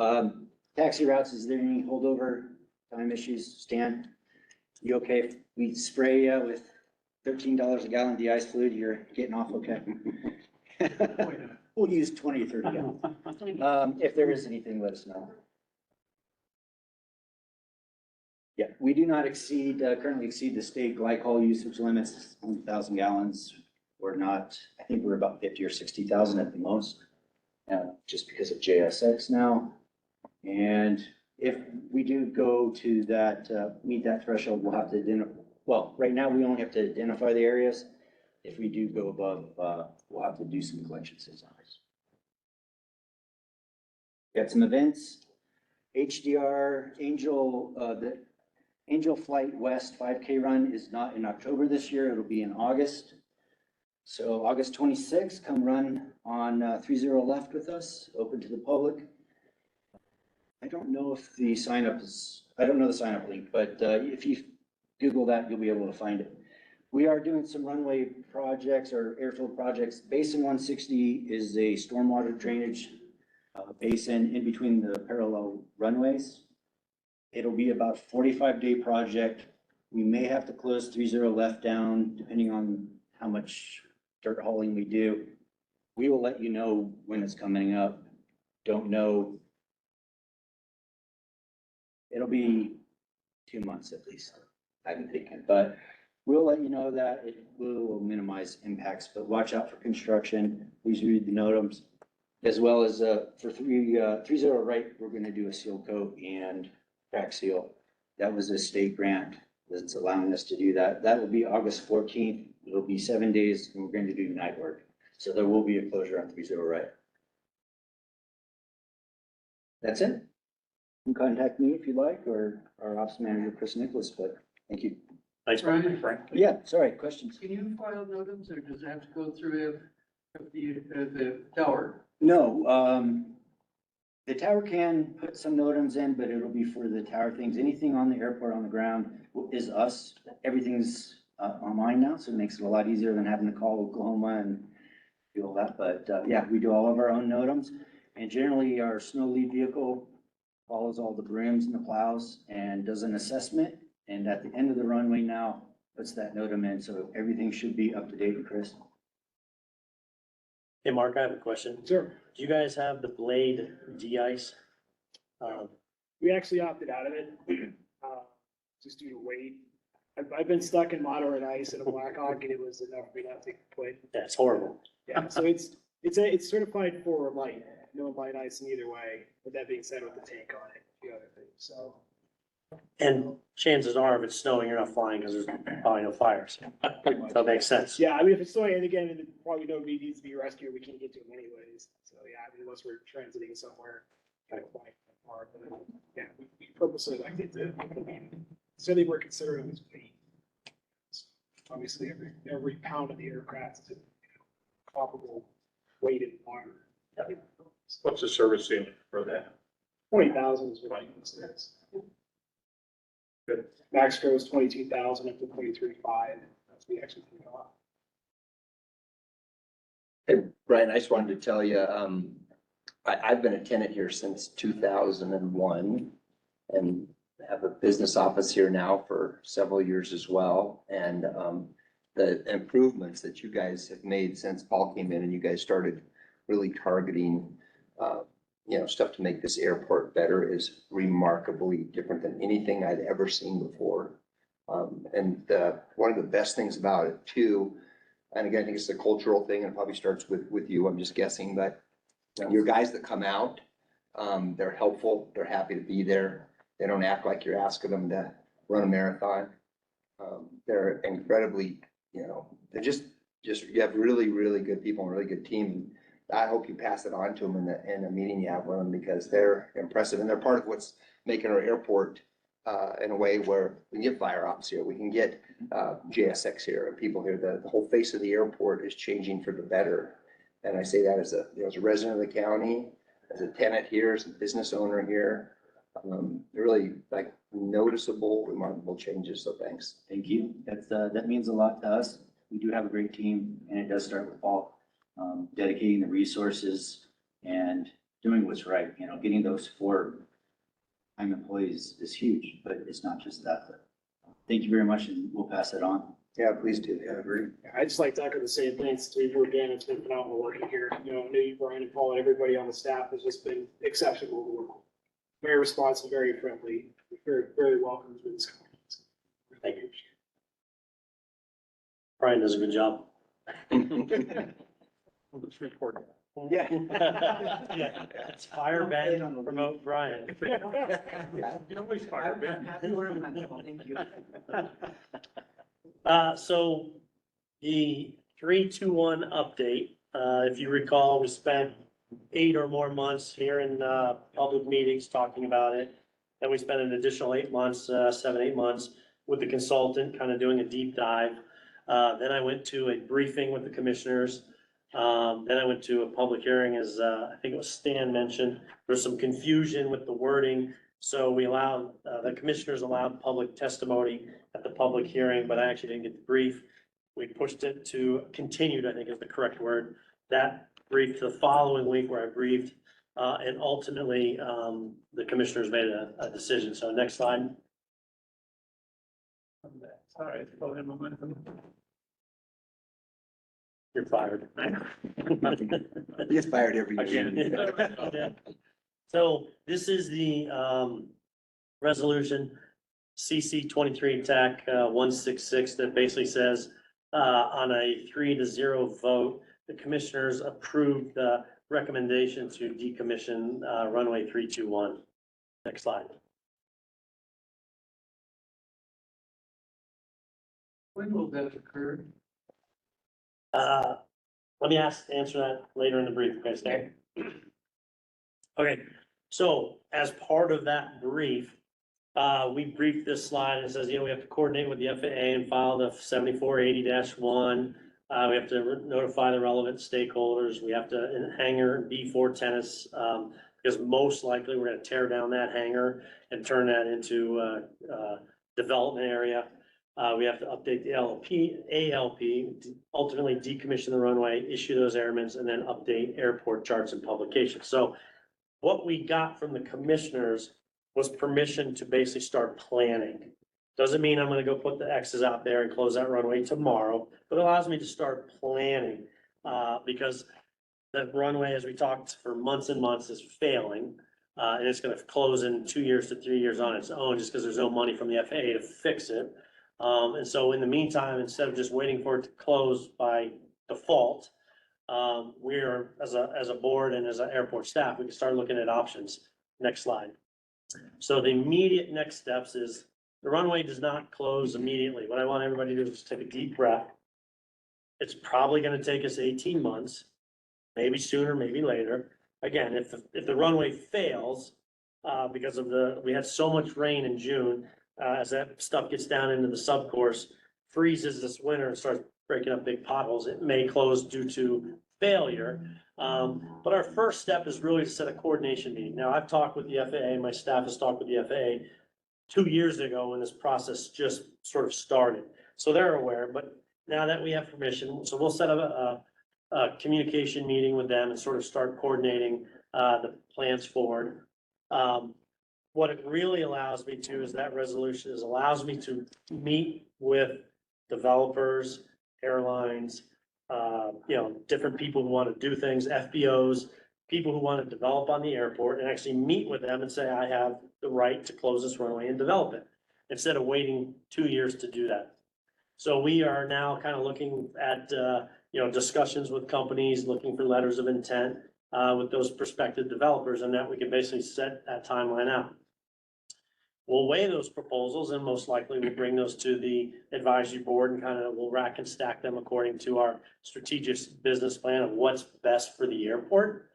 Taxi routes, is there any holdover time issues? Stan, you okay if we spray you with $13 a gallon de-ice fluid? You're getting off okay? We'll use 20 or 30 gallons. If there is anything, let us know. Yeah, we do not currently exceed the state glycol usage limits, 1,000 gallons. We're not, I think we're about 50 or 60,000 at the most, just because of JSX now. And if we do go to that, meet that threshold, we'll have to identify, well, right now we only have to identify the areas. If we do go above, we'll have to do some collection systems. Got some events. HDR Angel, the Angel Flight West 5K run is not in October this year. It'll be in August. So August 26th, come run on 30 left with us, open to the public. I don't know if the sign up is, I don't know the sign up link, but if you Google that, you'll be able to find it. We are doing some runway projects or airfield projects. Basin 160 is a stormwater drainage basin in between the parallel runways. It'll be about a 45-day project. We may have to close 30 left down depending on how much dirt hauling we do. We will let you know when it's coming up. Don't know. It'll be 2 months at least, I'm thinking, but we'll let you know that it will minimize impacts, but watch out for construction. Please read the NOTAMs, as well as for 30 right, we're going to do a seal coat and crack seal. That was a state grant that's allowing us to do that. That will be August 14th. It'll be 7 days and we're going to do night work. So there will be a closure on 30 right. That's it. You can contact me if you like, or our ops manager, Chris Nicholas, but thank you. Thanks, Brian. Yeah, sorry, questions? Can you file notice, or does it have to go through the tower? No, the tower can put some NOTAMs in, but it'll be for the tower things. Anything on the airport on the ground is us. Everything's online now, so it makes it a lot easier than having to call Oklahoma and do all that. But yeah, we do all of our own NOTAMs. And generally, our snow lead vehicle follows all the brooms and the plows and does an assessment. And at the end of the runway now, puts that NOTAM in, so everything should be up to date, Chris. Hey, Mark, I have a question. Sure. Do you guys have the blade de-ice? We actually opted out of it, just due to weight. I've been stuck in moderate ice in a Blackhawk, and it was enough for me not to play. That's horrible. Yeah, so it's certified for light, no light ice in either way. But that being said, with the tank on it, a few other things, so. And chances are, if it's snowing, you're not flying because there's probably no fires. Pretty much. So that makes sense. Yeah, I mean, if it's snowing, and again, and probably nobody needs to be rescued, we can't get to them anyways. So, yeah, I mean, unless we're transiting somewhere, kind of flying far, but, yeah, we purposely liked it to, so they were considering this weight. So, obviously, every pound of the aircraft is a comparable weight in water. What's the service ceiling for that? 20,000 is what it says. Good. Max goes 22,000 up to 23.5. That's the actually take off. Hey, Brian, I just wanted to tell you, I've been a tenant here since 2001 and have a business office here now for several years as well. And the improvements that you guys have made since Paul came in and you guys started really targeting, stuff to make this airport better is remarkably different than anything I'd ever seen before. And one of the best things about it too, and again, I think it's a cultural thing and it probably starts with you, I'm just guessing, but your guys that come out, they're helpful, they're happy to be there. They don't act like you're asking them to run a marathon. They're incredibly, they're just, you have really, really good people and a really good team. I hope you pass it on to them in the meeting you have with them because they're impressive and they're part of what's making our airport in a way where we can get fire ops here, we can get JSX here and people here. The whole face of the airport is changing for the better. And I say that as a resident of the county, as a tenant here, as a business owner here. Really like noticeable, remarkable changes. So thanks. Thank you. That means a lot to us. We do have a great team and it does start with Paul. Dedicating the resources and doing what's right, getting those 4-time employees is huge, but it's not just that. Thank you very much and we'll pass it on. Yeah, please do. Yeah, I agree. I just like to echo the same things to you again. It's been phenomenal working here. I know you, Brian, and Paul, and everybody on the staff has just been exceptional to work with. Very responsive, very friendly, very, very welcome to this company. Thank you. Brian does a good job. Let's report. Yeah. Yeah, it's fire ban, promote Brian. You always fire Ben. Thank you. So the 3-2-1 update, if you recall, we spent 8 or more months here in public meetings talking about it. Then we spent an additional 8 months, 7-8 months with the consultant, kind of doing a deep dive. Then I went to a briefing with the commissioners. Then I went to a public hearing, as I think it was Stan mentioned. There's some confusion with the wording. So we allowed, the commissioners allowed public testimony at the public hearing, but I actually didn't get the brief. We pushed it to continued, I think is the correct word. That brief to the following week where I briefed, and ultimately, the commissioners made a decision. So next slide. Sorry, it's probably momentum. You're fired. He gets fired every year. Again. So this is the resolution CC 23 TAC 166 that basically says on a 3-0 vote, the commissioners approved the recommendation to decommission runway 321. Next slide. When will that occur? Let me answer that later in the brief, okay, Stan? Okay, so as part of that brief, We briefed this slide and it says, we have to coordinate with the FAA and file the 7480-1. We have to notify the relevant stakeholders. We have to, in hangar B4 tennis, because most likely we're gonna tear down that hangar and turn that into a development area. We have to update the ALP, ultimately decommission the runway, issue those airments, and then update airport charts and publications. So what we got from the commissioners was permission to basically start planning. Doesn't mean I'm gonna go put the X's out there and close that runway tomorrow, but it allows me to start planning. Because the runway, as we talked for months and months, is failing. And it's gonna close in 2 years to 3 years on its own, just because there's no money from the FAA to fix it. And so in the meantime, instead of just waiting for it to close by default, we are, as a board and as an airport staff, we can start looking at options. Next slide. So the immediate next steps is the runway does not close immediately. What I want everybody to do is just take a deep breath. It's probably gonna take us 18 months, maybe sooner, maybe later. Again, if the runway fails, because of we had so much rain in June, as that stuff gets down into the subcourse, freezes this winter and starts breaking up big potholes, it may close due to failure. But our first step is really to set a coordination meeting. Now, I've talked with the FAA, my staff has talked with the FAA 2 years ago when this process just sort of started. So they're aware, but now that we have permission, so we'll set up a communication meeting with them and sort of start coordinating the plans forward. What it really allows me to is that resolution allows me to meet with developers, airlines, different people who want to do things, FBOs, people who want to develop on the airport, and actually meet with them and say, I have the right to close this runway and develop it, instead of waiting 2 years to do that. So we are now kind of looking at, discussions with companies, looking for letters of intent with those prospective developers, and that we can basically set that timeline out. We'll weigh those proposals and most likely we'll bring those to the advisory board and kind of we'll rack and stack them according to our strategic business plan of what's best for the airport.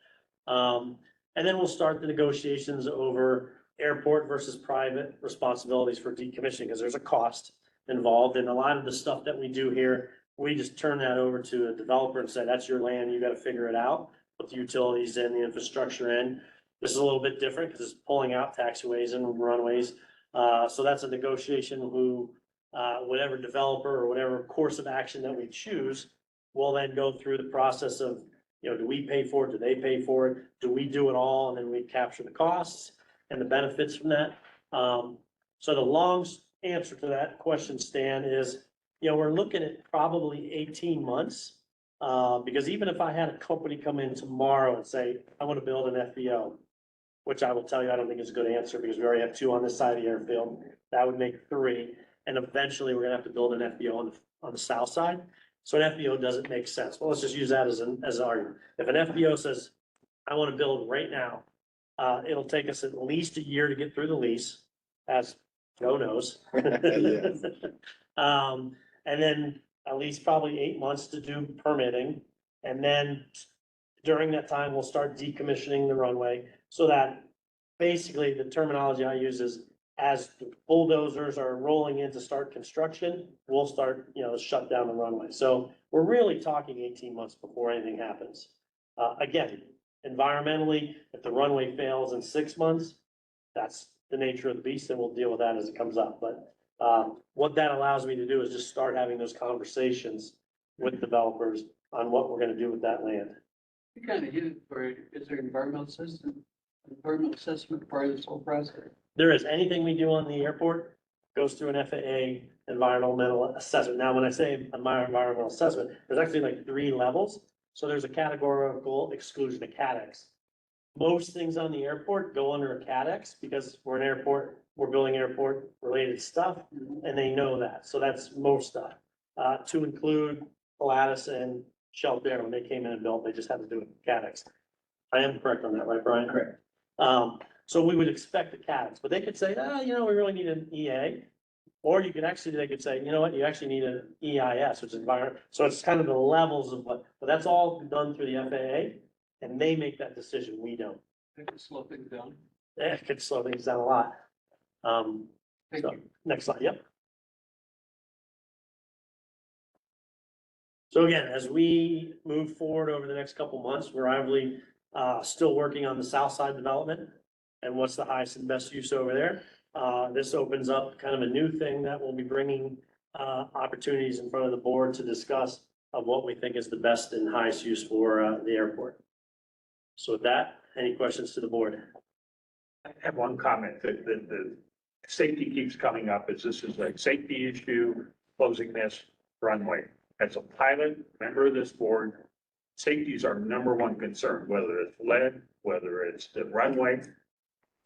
And then we'll start the negotiations over airport versus private responsibilities for decommissioning, because there's a cost involved. And a lot of the stuff that we do here, we just turn that over to a developer and say, that's your land, you got to figure it out, put the utilities in, the infrastructure in. This is a little bit different because it's pulling out taxiways and runways. So that's a negotiation whatever developer or whatever course of action that we choose, will then go through the process of, do we pay for it? Do they pay for it? Do we do it all? And then we capture the costs and the benefits from that. So the long answer to that question, Stan, is, we're looking at probably 18 months. Because even if I had a company come in tomorrow and say, I want to build an FBO, which I will tell you, I don't think is a good answer because we already have 2 on this side of the airfield, that would make 3. And eventually we're gonna have to build an FBO on the south side. So an FBO doesn't make sense. Well, let's just use that as an argument. If an FBO says, I want to build right now, it'll take us at least a year to get through the lease, as Joe knows. And then at least probably 8 months to do permitting. And then during that time, we'll start decommissioning the runway, so that basically the terminology I use is, as the bulldozers are rolling in to start construction, we'll start, shut down the runway. So we're really talking 18 months before anything happens. Again, environmentally, if the runway fails in 6 months, that's the nature of the beast, and we'll deal with that as it comes up. But what that allows me to do is just start having those conversations with developers on what we're gonna do with that land. You kind of hit it, for is there environmental assessment part of this whole process? There is, anything we do on the airport goes through an FAA environmental assessment. Now, when I say environmental assessment, there's actually like 3 levels. So there's a categorical exclusion, a CADX. Most things on the airport go under a CADX because we're an airport, we're building airport related stuff, and they know that. So that's most stuff. To include Pilatus and Shelf Air, when they came in and built, they just had to do a CADX. I am correct on that, right, Brian? Correct. So we would expect the CADX, but they could say, we really need an EA. Or they could say, you know what, you actually need an EIS, which is environment. So it's kind of the levels of but that's all done through the FAA, and they make that decision. We don't. It could slow things down. It could slow things down a lot. So, next slide, yep. So again, as we move forward over the next couple months, we're obviously still working on the south side development and what's the highest and best use over there. This opens up kind of a new thing that we'll be bringing opportunities in front of the board to discuss of what we think is the best and highest use for the airport. So with that, any questions to the board? I have one comment that the safety keeps coming up, is this is a safety issue, closing this runway. As a pilot, member of this board, safety is our number one concern, whether it's lead, whether it's the runway.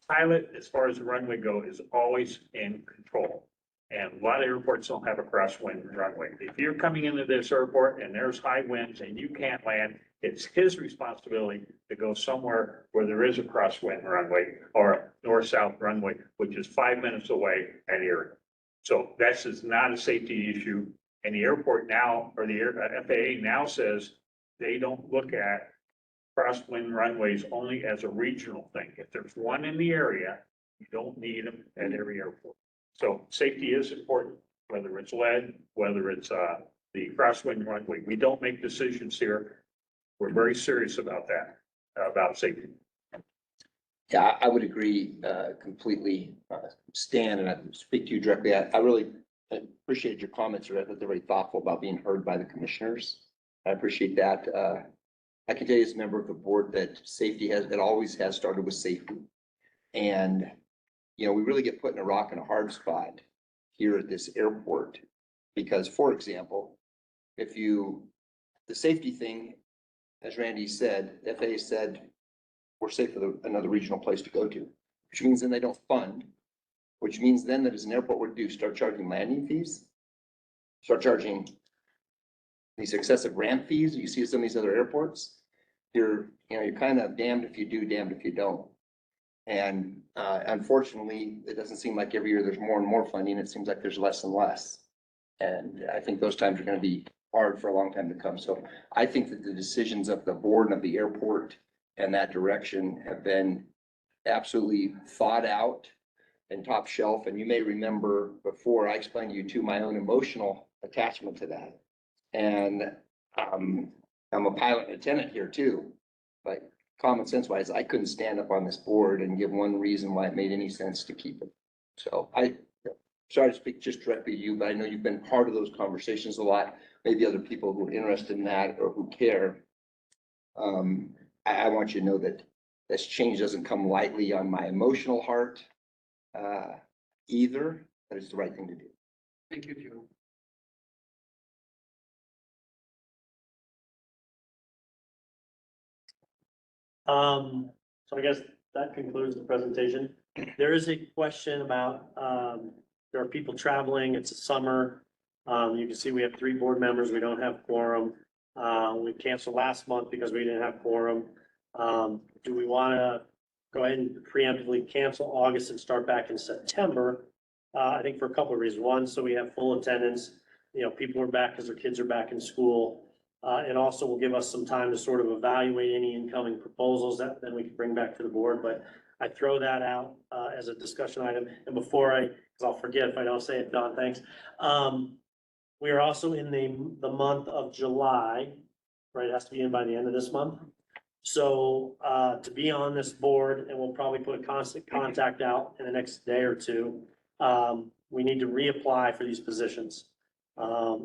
Pilot, as far as the runway go, is always in control. And a lot of airports don't have a crosswind runway. If you're coming into this airport and there's high winds and you can't land, it's his responsibility to go somewhere where there is a crosswind runway or a north-south runway, which is 5 minutes away at Erie. So this is not a safety issue. And the airport now, or the FAA now says they don't look at crosswind runways only as a regional thing. If there's one in the area, you don't need them at every airport. So safety is important, whether it's lead, whether it's the crosswind runway. We don't make decisions here. We're very serious about that, about safety. Yeah, I would agree completely, Stan, and I speak to you directly. I really appreciate your comments. They're very thoughtful about being heard by the commissioners. I appreciate that. I can tell you as a member of the board that safety it always has started with safety. And, you know, we really get put in a rock and a hard spot here at this airport. Because, for example, the safety thing, as Randy said, FAA said, we're safe for another regional place to go to, which means then they don't fund, which means then that as an airport would do, start charging landing fees, start charging these excessive ramp fees you see at some of these other airports. You're kind of damned if you do, damned if you don't. And unfortunately, it doesn't seem like every year there's more and more funding. It seems like there's less and less. And I think those times are going to be hard for a long time to come. So I think that the decisions of the board and of the airport and that direction have been absolutely thought out and top shelf. And you may remember before I explained to you too, my own emotional attachment to that. And I'm a pilot and a tenant here too, but common sense wise, I couldn't stand up on this board and give one reason why it made any sense to keep it. So sorry to speak just directly to you, but I know you've been part of those conversations a lot. Maybe other people who are interested in that or who care. I want you to know that this change doesn't come lightly on my emotional heart either, but it's the right thing to do. Thank you, Joe. So I guess that concludes the presentation. There is a question about, there are people traveling, it's a summer. You can see we have 3 board members, we don't have quorum. We canceled last month because we didn't have quorum. Do we want to go ahead and preemptively cancel August and start back in September? I think for a couple of reasons. One, so we have full attendance, people are back because their kids are back in school. And also will give us some time to sort of evaluate any incoming proposals that then we can bring back to the board. But I throw that out as a discussion item. And before because I'll forget if I don't say it, Don, thanks. We are also in the month of July, right? It has to be in by the end of this month. So to be on this board, and we'll probably put a constant contact out in the next day or two, we need to reapply for these positions.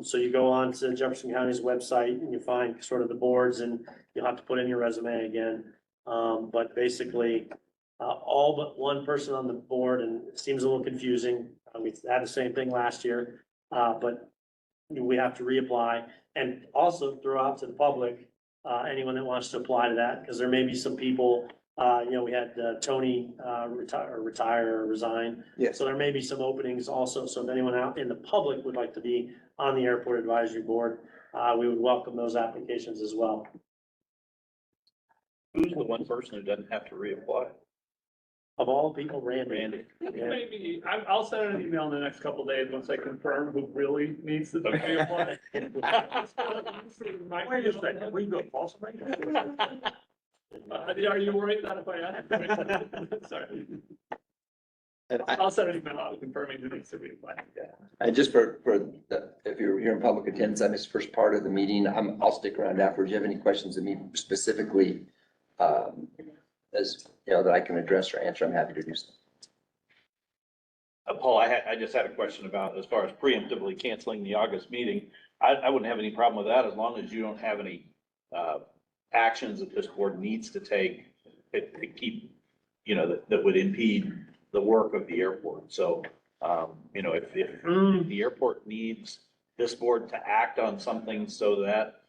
So you go on to Jefferson County's website and you find sort of the boards and you'll have to put in your resume again. But basically, all but one person on the board, and it seems a little confusing. We had the same thing last year, but we have to reapply and also throw out to the public, anyone that wants to apply to that, because there may be some people, we had Tony retire or resign. Yes. So there may be some openings also. So if anyone out in the public would like to be on the airport advisory board, we would welcome those applications as well. Who's the one person who doesn't have to reapply? Of all people, Randy. Randy. Yeah. Maybe, I'll send an email in the next couple of days once I confirm who really needs to be applied. Wait a second, we go false. Are you worried that if I ask? Sorry. And I'll send an email out confirming the needs to be applied. I just if you're here in public attendance, I missed the first part of the meeting. I'll stick around afterwards. Do you have any questions of me specifically, as, you know, that I can address or answer? I'm happy to do so. Paul, I just had a question about as far as preemptively canceling the August meeting. I wouldn't have any problem with that as long as you don't have any, actions that this board needs to take to keep, you know, that would impede the work of the airport. So, you know, if the airport needs this board to act on something so that,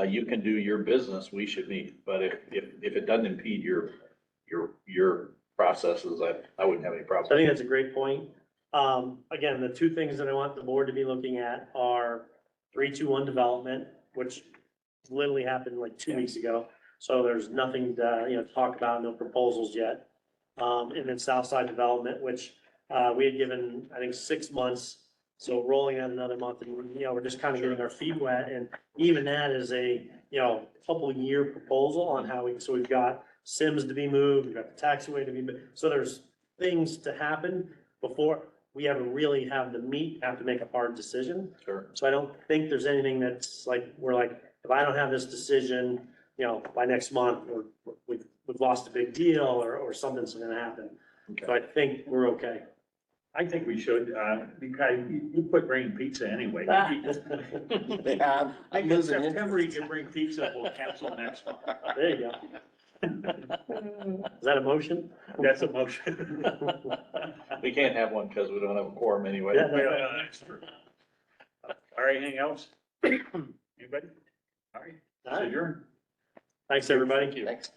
you can do your business, we should meet. But if it doesn't impede your processes, I wouldn't have any So I problem. think that's a great point. Again, the two things that I want the board to be looking at are 3-2-1 development, which literally happened like 2 weeks ago. So there's nothing to, you know, talk about, no proposals yet. And then Southside development, which, we had given, I think, 6 months. So rolling out another month and, you know, we're just kind of getting our feet wet. And even that is a, you know, couple year proposal on how so we've got Sims to be moved, we've got the taxiway to be moved. So there's things to happen before we ever really have the meat, have to make a hard decision. Sure. So I don't think there's anything that's like, we're like, if I don't have this decision, you know, by next month, we've lost a big deal or something's gonna happen. So I think we're okay. I think we should, because you quit bringing pizza anyway. They have. I think in September you can bring pizza, we'll cancel next month. There you go. Is that a motion? That's a motion. We can't have one because we don't have a quorum anyway. Yeah, That's true. All right, anything else? Anybody? All right, All so right. you're. Thanks, everybody. Thank you. Thanks.